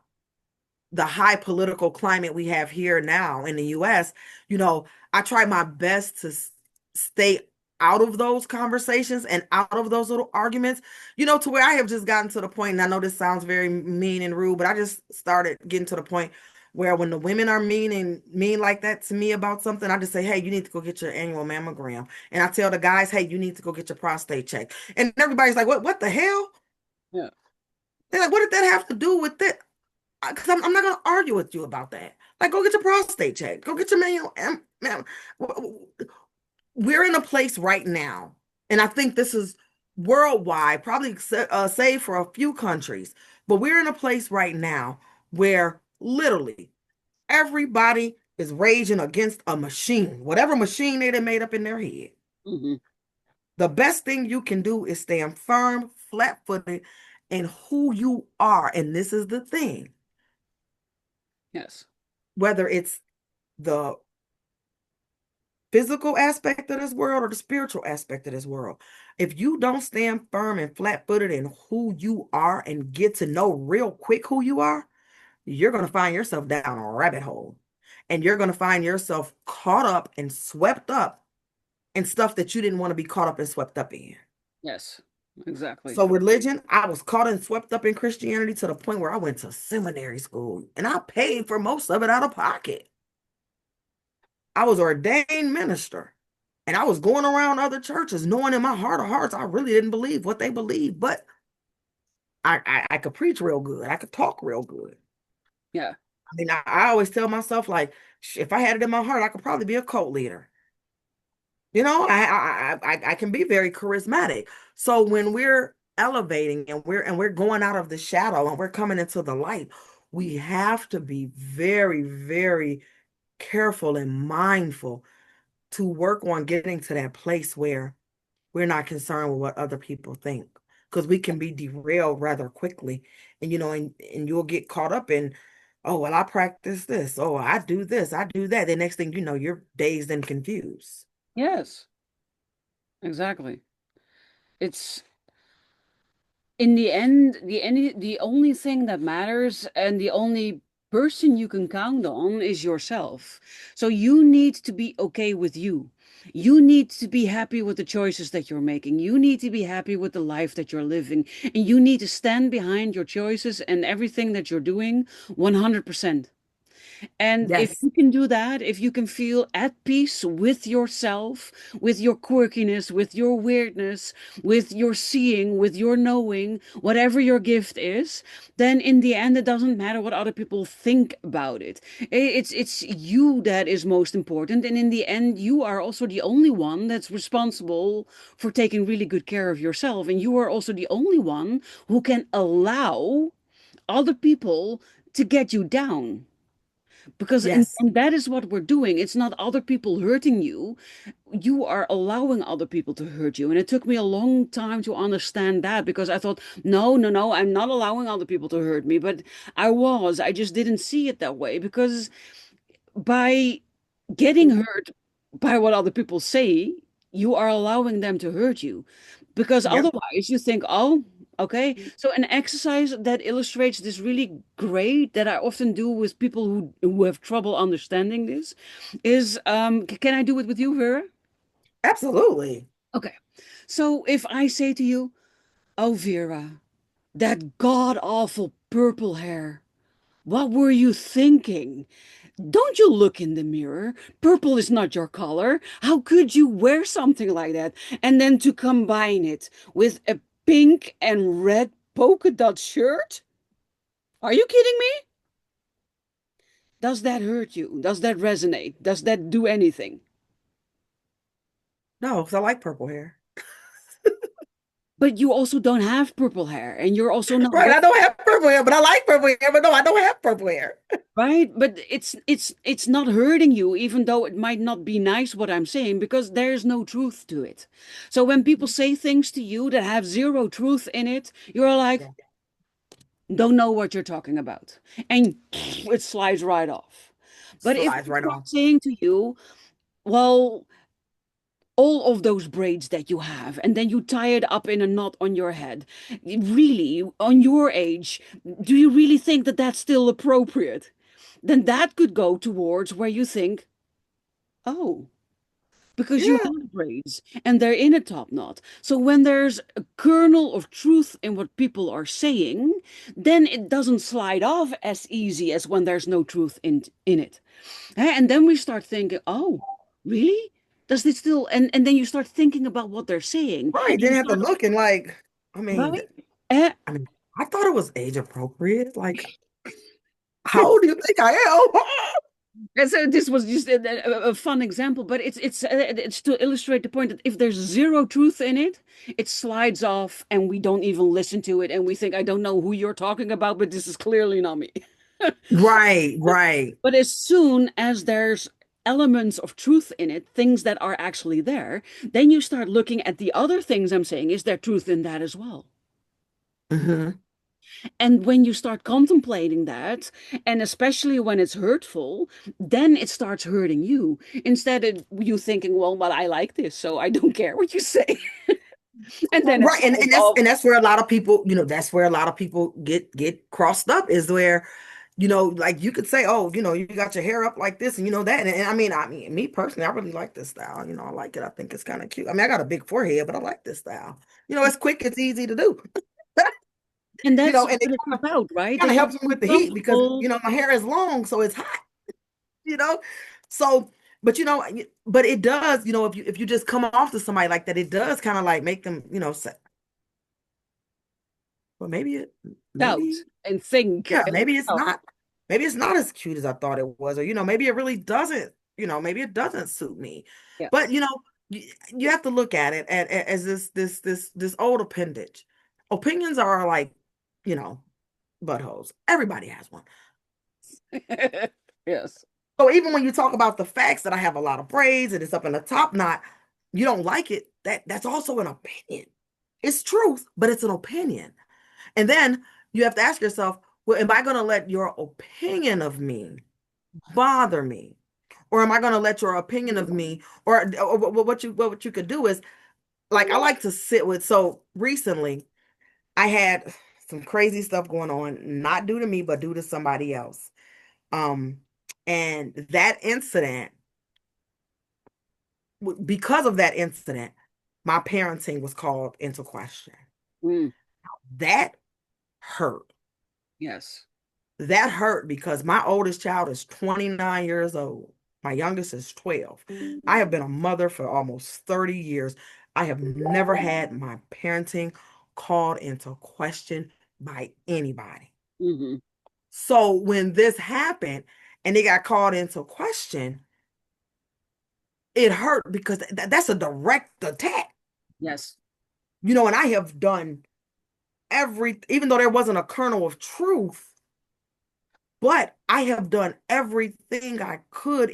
high political climate we have here now in the US, I try my best to stay out of those conversations and out of those little arguments, to where I have just gotten to the point, and I know this sounds very mean and rude, but I just started getting to the point where when the women are mean like that to me about something, I just say, hey, you need to go get your annual mammogram. And I tell the guys, hey, you need to go get your prostate check. And everybody's like, what the hell? yeah. They're like, what did that have to do with it? Because I'm not going to argue with you about that. Like, go get your prostate checked. Go get your manual. We're in a place right now, and I think this is worldwide, probably save for a few countries, but we're in a place right now where literally everybody is raging against a machine, whatever machine they done made up in their head. Hmm. The best thing you can do is stand firm, flat-footed in who you are. And this is the thing, Yes. whether it's the physical aspect of this world or the spiritual aspect of this world. If you don't stand firm and flat-footed in who you are and get to know real quick who you are, you're going to find yourself down a rabbit hole. And you're going to find yourself caught up and swept up in stuff that you didn't want to be caught up and swept up in. Yes. Exactly. So religion, I was caught and swept up in Christianity to the point where I went to seminary school and I paid for most of it out of pocket. I was ordained minister. And I was going around other churches, knowing in my heart of hearts, I really didn't believe what they believed, but I could preach real good. I could talk real good. Yeah. I mean, I always tell myself, like, if I had it in my heart, I could probably be a cult leader. I can be very charismatic. So when we're elevating and we're going out of the shadow and we're coming into the light, we have to be very, very careful and mindful to work on getting to that place where we're not concerned with what other people think, because we can be derailed rather quickly. And you'll get caught up in, oh, well, I practice this. Oh, I do this. I do that. The next thing you know, you're dazed and confused. Yes. Exactly. It's in the end, the only thing that matters and the only person you can count on is yourself. So you need to be okay with you. You need to be happy with the choices that you're making. You need to be happy with the life that you're living. And you need to stand behind your choices and everything that you're doing 100%. And if Yes. you can do that, if you can feel at peace with yourself, with your quirkiness, with your weirdness, with your seeing, with your knowing, whatever your gift is, then in the end, it doesn't matter what other people think about it. It's you that is most important. And in the end, you are also the only one that's responsible for taking really good care of yourself. And you are also the only one who can allow other people to get you down, because Yes. and that is what we're doing. It's not other people hurting you. You are allowing other people to hurt you. And it took me a long time to understand that, because I thought, no, no, no, I'm not allowing other people to hurt me. But I just didn't see it that way, because by getting hurt by what other people say, you are allowing them to hurt you. Because Yep. otherwise you think, oh, Okay, so an exercise that illustrates this really great that I often do with people who have trouble understanding this is can I do it with you, Vera? Absolutely. Okay. So if I say to you, "Oh, Vera, that god awful purple hair. What were you thinking? Don't you look in the mirror? Purple is not your color. How could you wear something like that?" And then to combine it with a pink and red polka dot shirt? Are you kidding me? Does that hurt you? Does that resonate? Does that do anything? No, because I like purple hair. But you also don't have purple hair, and you're also not Right. wearing, I don't have purple hair, but I like purple hair. But no, I don't have purple hair. right? But it's not hurting you, even though it might not be nice what I'm saying, because there's no truth to it. So when people say things to you that have zero truth in it, you're like, Yeah. don't know what you're talking about. And it slides right off. But if Slides I right start off. saying to you, well, all of those braids that you have, and then you tie it up in a knot on your head. Really, on your age, do you really think that that's still appropriate? Then that could go towards where you think, oh, because you Yeah. have braids and they're in a top knot. So when there's a kernel of truth in what people are saying, then it doesn't slide off as easy as when there's no truth in it. And then we start thinking, oh, really? Does this still? And then you start thinking about what they're saying. Right. And you Didn't have to start, look and like, I mean, right? Eh, I mean, I thought it was age appropriate. Like, how old do you think I am? and so this was just a fun example, but it's to illustrate the point that if there's zero truth in it, it slides off, and we don't even listen to it, and we think, I don't know who you're talking about, but this is clearly not me. Right, right. But as soon as there's elements of truth in it, things that are actually there, then you start looking at the other things I'm saying. Is there truth in that as well? Hmm. And when you start contemplating that, and especially when it's hurtful, then it starts hurting you. Instead of you thinking, well, I like this, so I don't care what you say. And then it Right. And, slides and that's off. and that's where a lot of people, that's where a lot of people get crossed up is where, like you could say, oh, you got your hair up like this and that. And I mean, me personally, I really like this style. I like it. I think it's kind of cute. I mean, I got a big forehead, but I like this style. It's quick, it's easy to do. And that's And what it it's about, right? kind That of you helps me feel with the heat because comfortable. my hair is long, so it's hot, you know. So, but but it does, if you just come off to somebody like that, it does kind of like make them, say, well, Doubt maybe, and think. yeah, And, oh, maybe it's not as cute as I thought it was, or maybe it really doesn't, maybe it doesn't suit me. yeah. But you, you have to look at it as this old appendage. Opinions are like, you know, buttholes. Everybody has one. Yes. So even when you talk about the facts that I have a lot of braids and it's up in the top knot, you don't like it. That's also an opinion. It's truth, but it's an opinion. And then you have to ask yourself, well, am I going to let your opinion of me bother me? Or am I going to let your opinion of me, or what you could do is, like, I like to sit with, so recently I had some crazy stuff going on, not due to me, but due to somebody else. Um, and that incident, because of that incident, my parenting was called into question. Mm, That hurt. yes. That hurt because my oldest child is 29 years old. My youngest is 12. I have been a mother for almost 30 years. I have never had my parenting called into question by anybody. Hmm. So when this happened and they got called into question, it hurt because that's a direct attack. Yes. And I have done even though there wasn't a kernel of truth, but I have done everything I could.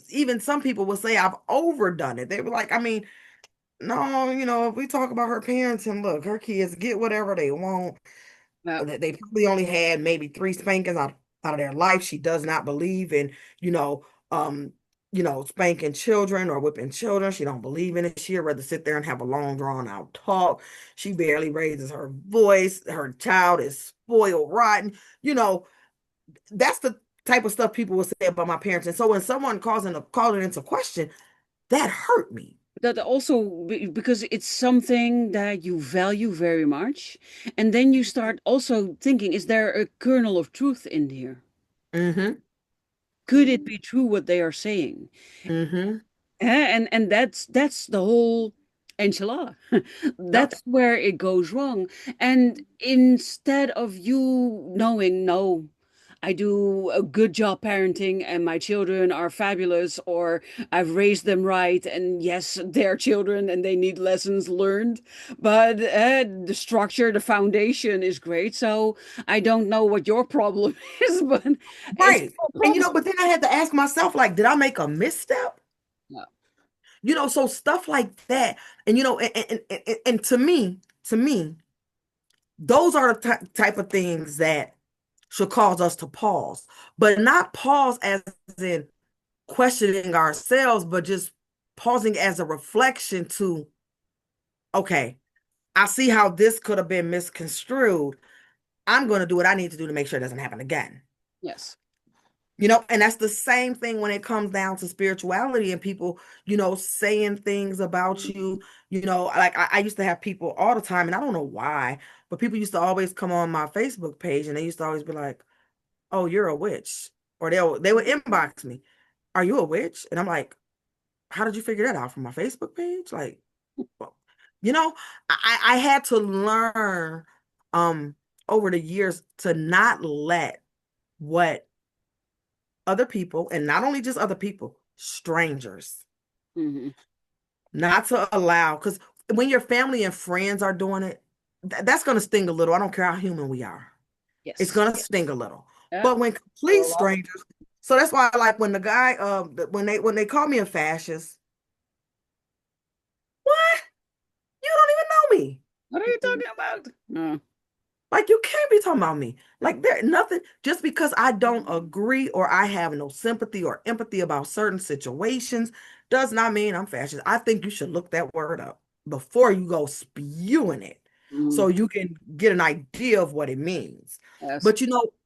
Even some people will say I've overdone it. They were like, I mean, no, if we talk about her parents and look, her kids get whatever they want. Yeah. They probably only had maybe three spankings out of their life. She does not believe in, you know, um, spanking children or whipping children. She don't believe in it. She'd rather sit there and have a long drawn out talk. She barely raises her voice. Her child is spoiled rotten. You know, that's the type of stuff people will say about my parents. And so when someone calls it into question, that hurt me. That also because it's something that you value very much, and then you start also thinking, is there a kernel of truth in here? Mm-hmm. Could it be true what they are saying? Mm-hmm. And that's the whole enchilada. Yep. That's where it goes wrong. And instead of you knowing, no, I do a good job parenting and my children are fabulous, or I've raised them right, and yes, they're children and they need lessons learned, but the structure, the foundation is great. So I don't know what your problem is, but it's Right. your And problem. but then I had to ask myself, like, did I make a misstep? Yeah. So stuff like that. And and to me, those are the type of things that should cause us to pause, but not pause as in questioning ourselves, but just pausing as a reflection to, okay, I see how this could have been misconstrued. I'm going to do what I need to do to make sure it doesn't happen again. Yes. And that's the same thing when it comes down to spirituality and people, saying things about you. Like I used to have people all the time, and I don't know why, but people used to always come on my Facebook page and they used to always be like, "Oh, you're a witch," or they would inbox me, "Are you a witch?" And I'm like, "How did you figure that out from my Facebook page?" Like, well, you know, I had to learn um over the years to not let what other people, and not only just other people, strangers, Hmm. not to allow, because when your family and friends are doing it, that's going to sting a little. I don't care how human we are. It's Yes. going to sting a little. Yeah. But when A complete lot. strangers, so that's why I like when the guy, when they call me a fascist, what? You don't even know me. What are you talking about? No. Like, you can't be talking about me. Like, there nothing, just because I don't agree or I have no sympathy or empathy about certain situations does not mean I'm fascist. I think you should look that word up before you go spewing it Mhm. so you can get an idea of what it means. Yes. But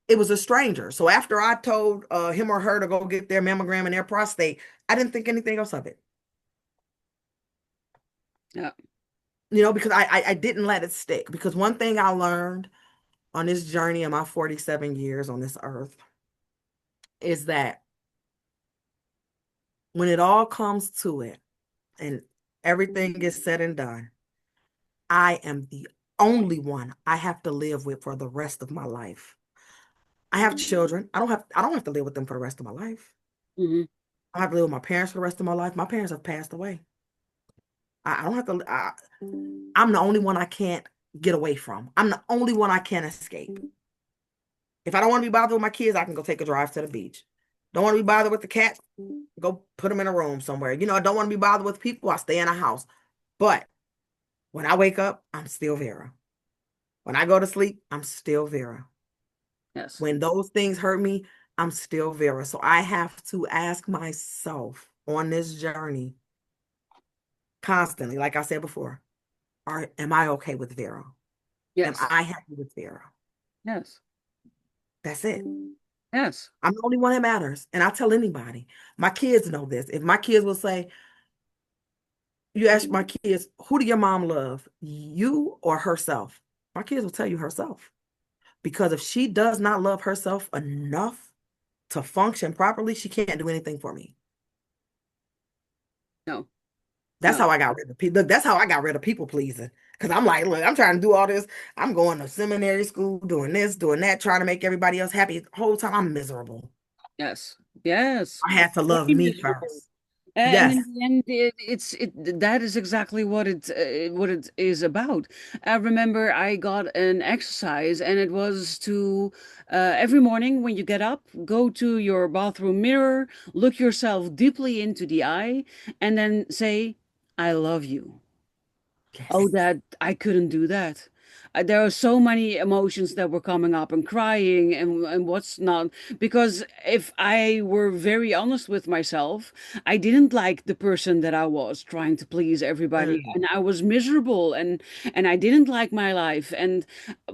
it was a stranger. So after I told him or her to go get their mammogram and their prostate, I didn't think anything else of it. Yeah. Because I didn't let it stick. Because one thing I learned on this journey of my 47 years on this earth is that when it all comes to it and everything is said and done, I am the only one I have to live with for the rest of my life. I have children. I don't have to live with them for the rest of my life. Hmm. I have to live with my parents for the rest of my life. My parents have passed away. I don't have to I'm the only one I can't get away from. I'm the only one I can't escape. If I don't want to be bothered with my kids, I can go take a drive to the beach. Don't want to be bothered with the cat, go put them in a room somewhere. I don't want to be bothered with people, I stay in a house. But when I wake up, I'm still Vera. When I go to sleep, I'm still Vera. Yes. When those things hurt me, I'm still Vera. So I have to ask myself on this journey constantly, like I said before, am I okay with Vera? Am Yes. I happy with Vera? Yes. That's it. Yes. I'm the only one that matters. And I tell anybody, my kids know this. If my kids will say, you ask my kids, who do your mom love? You or herself? My kids will tell you herself. Because if she does not love herself enough to function properly, she can't do anything for me. No. That's No. how I got rid of people. Look, that's how I got rid of people pleasing. Because I'm like, look, I'm trying to do all this. I'm going to seminary school, doing this, doing that, trying to make everybody else happy. The whole time I'm miserable. Yes. Yes. I had to love Very me miserable. first. And Yes. in the end, that is exactly what it is about. I remember I got an exercise, and it was to every morning when you get up, go to your bathroom mirror, look yourself deeply into the eye, and then say, "I love you." Oh, Yes. that I couldn't do that. There are so many emotions that were coming up and crying and what's not. Because if I were very honest with myself, I didn't like the person that I was trying to please everybody, Mm, and I was miserable and I didn't like my life. And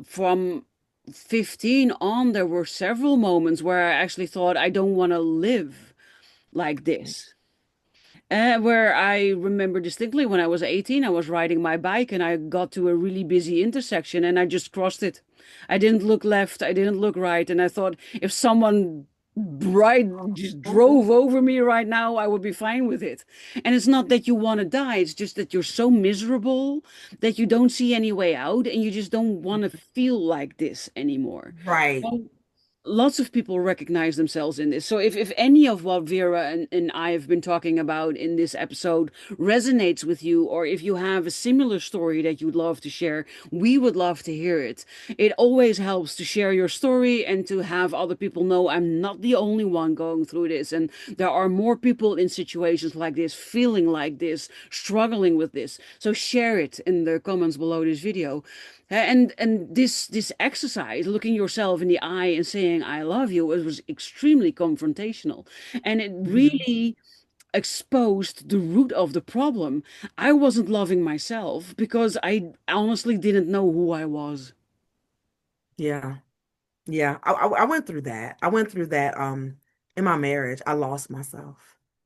from 15 on, there were several moments where I actually thought I don't want to live like this. Where I remember distinctly when I was 18, I was riding my bike and I got to a really busy intersection and I just crossed it. I didn't look left, I didn't look right, and I thought if someone right just drove over me right now, I would be fine with it. And it's not that you want to die, it's just that you're so miserable that you don't see any way out and you just don't want to feel like this anymore. right. Well, lots of people recognize themselves in this. So if any of what Vera and I have been talking about in this episode resonates with you, or if you have a similar story that you'd love to share, we would love to hear it. It always helps to share your story and to have other people know I'm not the only one going through this. And there are more people in situations like this, feeling like this, struggling with this. So share it in the comments below this video. And this exercise, looking yourself in the eye and saying "I love you," it was extremely confrontational, and it Mhm. really exposed the root of the problem. I wasn't loving myself because I honestly didn't know who I was. Yeah. Yeah. I went through that. I went through that in my marriage. I lost myself.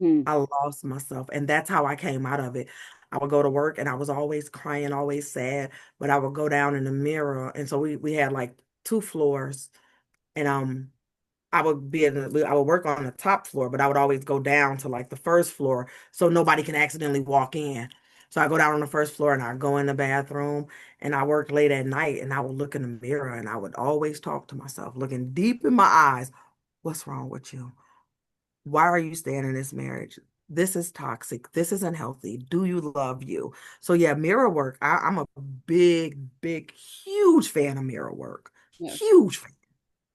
Hmm. I lost myself. And that's how I came out of it. I would go to work and I was always crying, always sad, but I would go down in the mirror. And so we had like two floors and I would work on the top floor, but I would always go down to like the first floor so nobody can accidentally walk in. So I go down on the first floor and I go in the bathroom and I work late at night and I would look in the mirror and I would always talk to myself, looking deep in my eyes. What's wrong with you? Why are you staying in this marriage? This is toxic. This is unhealthy. Do you love you? So yeah, mirror work. I'm a huge fan of mirror work. Yes, Huge fan.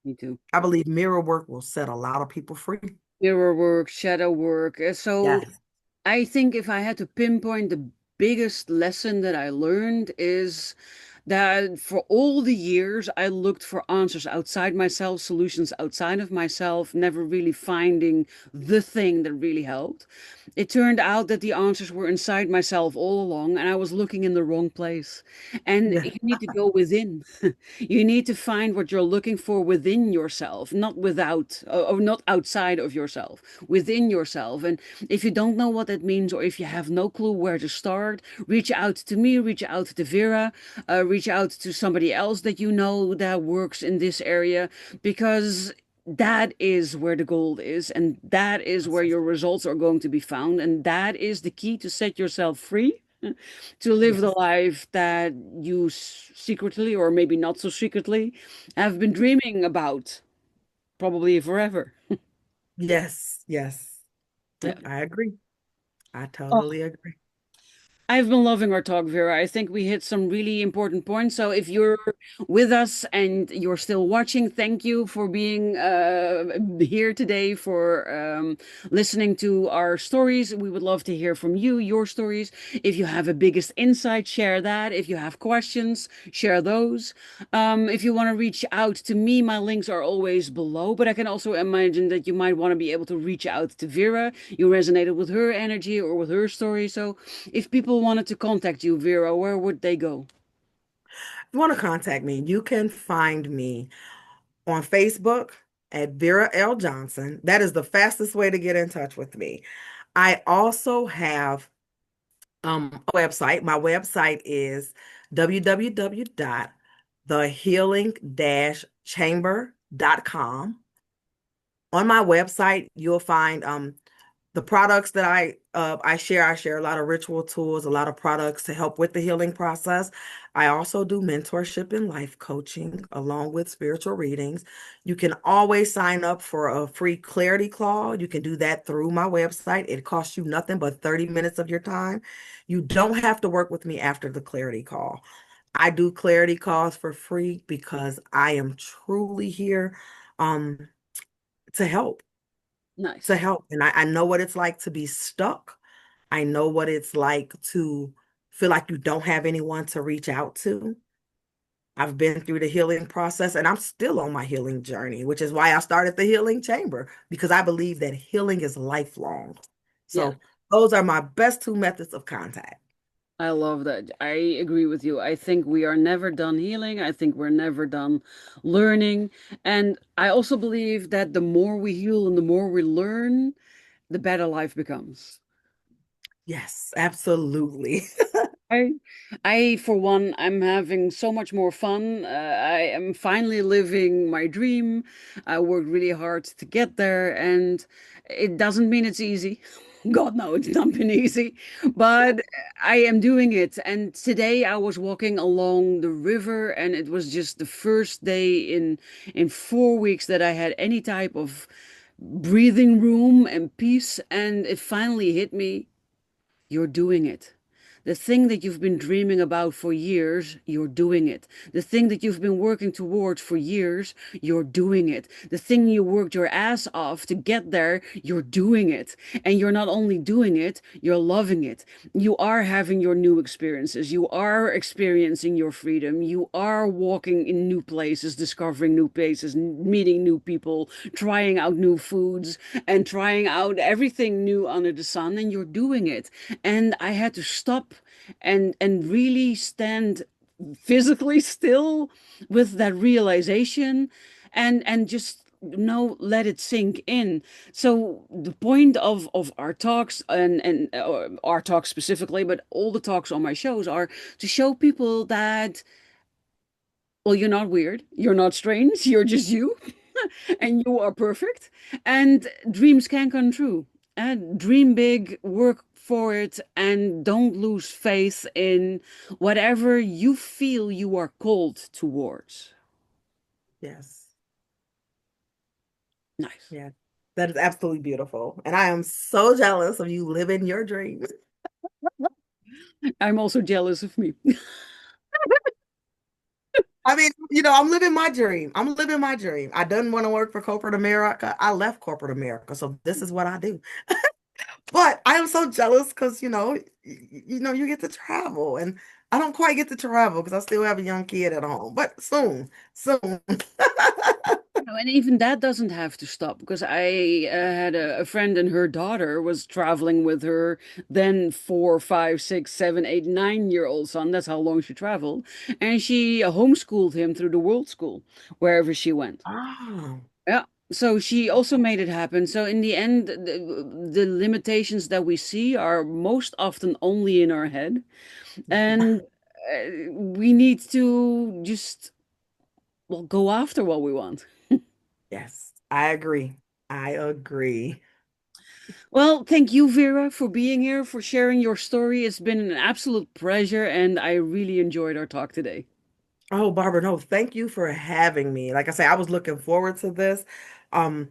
me too. I believe mirror work will set a lot of people free. Mirror work, shadow work. So Yes. I think if I had to pinpoint the biggest lesson that I learned is that for all the years I looked for answers outside myself, solutions outside of myself, never really finding the thing that really helped. It turned out that the answers were inside myself all along, and I was looking in the wrong place. And Yeah. you need to go within. You need to find what you're looking for within yourself, not without, or not outside of yourself, within yourself. And if you don't know what that means, or if you have no clue where to start, reach out to me, reach out to Vera, reach out to somebody else that you know that works in this area, because that is where the gold is, and that is where your results are going to be found, and that is the key to set yourself free to live the Yes. life that you secretly, or maybe not so secretly, have been dreaming about, probably forever. Yes. Yes. Yeah. Yep. I agree. I Oh, totally agree. I've been loving our talk, Vera. I think we hit some really important points. So if you're with us and you're still watching, thank you for being here today, for listening to our stories. We would love to hear from you, your stories. If you have a biggest insight, share that. If you have questions, share those. If you want to reach out to me, my links are always below, but I can also imagine that you might want to be able to reach out to Vera. You resonated with her energy or with her story. So if people wanted to contact you, Vera, where would they go? If you want to contact me, you can find me on Facebook at Vera L. Johnson. That is the fastest way to get in touch with me. I also have a website. My website is www.thehealing-chamber.com. On my website, you'll find the products that I share a lot of ritual tools, a lot of products to help with the healing process. I also do mentorship and life coaching along with spiritual readings. You can always sign up for a free clarity call. You can do that through my website. It costs you nothing but 30 minutes of your time. You don't have to work with me after the clarity call. I do clarity calls for free because I am truly here um, to help to Nice. help. And I know what it's like to be stuck. I know what it's like to feel like you don't have anyone to reach out to. I've been through the healing process and I'm still on my healing journey, which is why I started the healing chamber because I believe that healing is lifelong. Yeah. So those are my best two methods of contact. I love that. I agree with you. I think we are never done healing. I think we're never done learning. And I also believe that the more we heal and the more we learn, the better life becomes. Yes, absolutely. I, for one, I'm having so much more fun. I am finally living my dream. I worked really hard to get there, and it doesn't mean it's easy. God, no, it's not been easy, but I am doing it. And today I was walking along the river, and it was just the first day in 4 weeks that I had any type of breathing room and peace, and it finally hit me. You're doing it. The thing that you've been dreaming about for years, you're doing it. The thing that you've been working towards for years, you're doing it. The thing you worked your ass off to get there, you're doing it. And you're not only doing it, you're loving it. You are having your new experiences. You are experiencing your freedom. You are walking in new places, discovering new places, meeting new people, trying out new foods, and trying out everything new under the sun. And you're doing it. And I had to stop and really stand physically still with that realization and just let it sink in. So the point of our talks and our talks specifically, but all the talks on my shows are to show people that, well, you're not weird, you're not strange, you're just you, and you are perfect, and dreams can come true. And dream big, work for it, and don't lose faith in whatever you feel you are called towards. Yes. Nice. Yeah. That is absolutely beautiful. And I am so jealous of you living your dreams. I'm also jealous of me. I mean, I'm living my dream. I'm living my dream. I didn't want to work for corporate America. I left corporate America. So this is what I do. But I am so jealous because, you get to travel and I don't quite get to travel because I still have a young kid at home, but soon, soon. No, and even that doesn't have to stop because I had a friend and her daughter was traveling with her then 4, 5, 6, 7, 8, 9-year-old son. That's how long she traveled. And she homeschooled him through the world school wherever she went. Oh, Yeah. So she also made it happen. So in the end, the limitations that we see are most often only in our head. And we need to just, well, go after what we want. yes, I agree. I agree. Well, thank you, Vera, for being here, for sharing your story. It's been an absolute pleasure, and I really enjoyed our talk today. Oh, Barbara, no, thank you for having me. Like I say, I was looking forward to this. Um,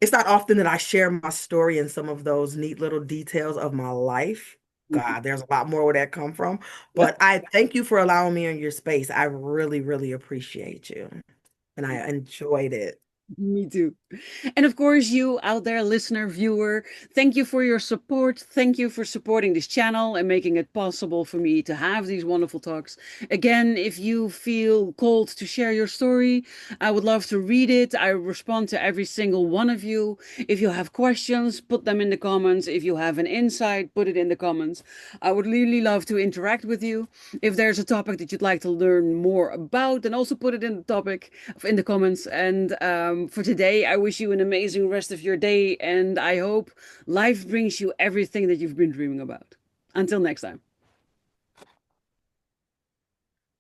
it's not often that I share my story and some of those neat little details of my life. Mhm. God, there's a lot more where that come from. Yeah, But I thank you for allowing me in your space. I really, really appreciate you. And I enjoyed it. me too. And of course, you out there, listener, viewer, thank you for your support. Thank you for supporting this channel and making it possible for me to have these wonderful talks. Again, if you feel called to share your story, I would love to read it. I respond to every single one of you. If you have questions, put them in the comments. If you have an insight, put it in the comments. I would really love to interact with you. If there's a topic that you'd like to learn more about, then also put it in the topic in the comments. And for today, I wish you an amazing rest of your day, and I hope life brings you everything that you've been dreaming about. Until next time.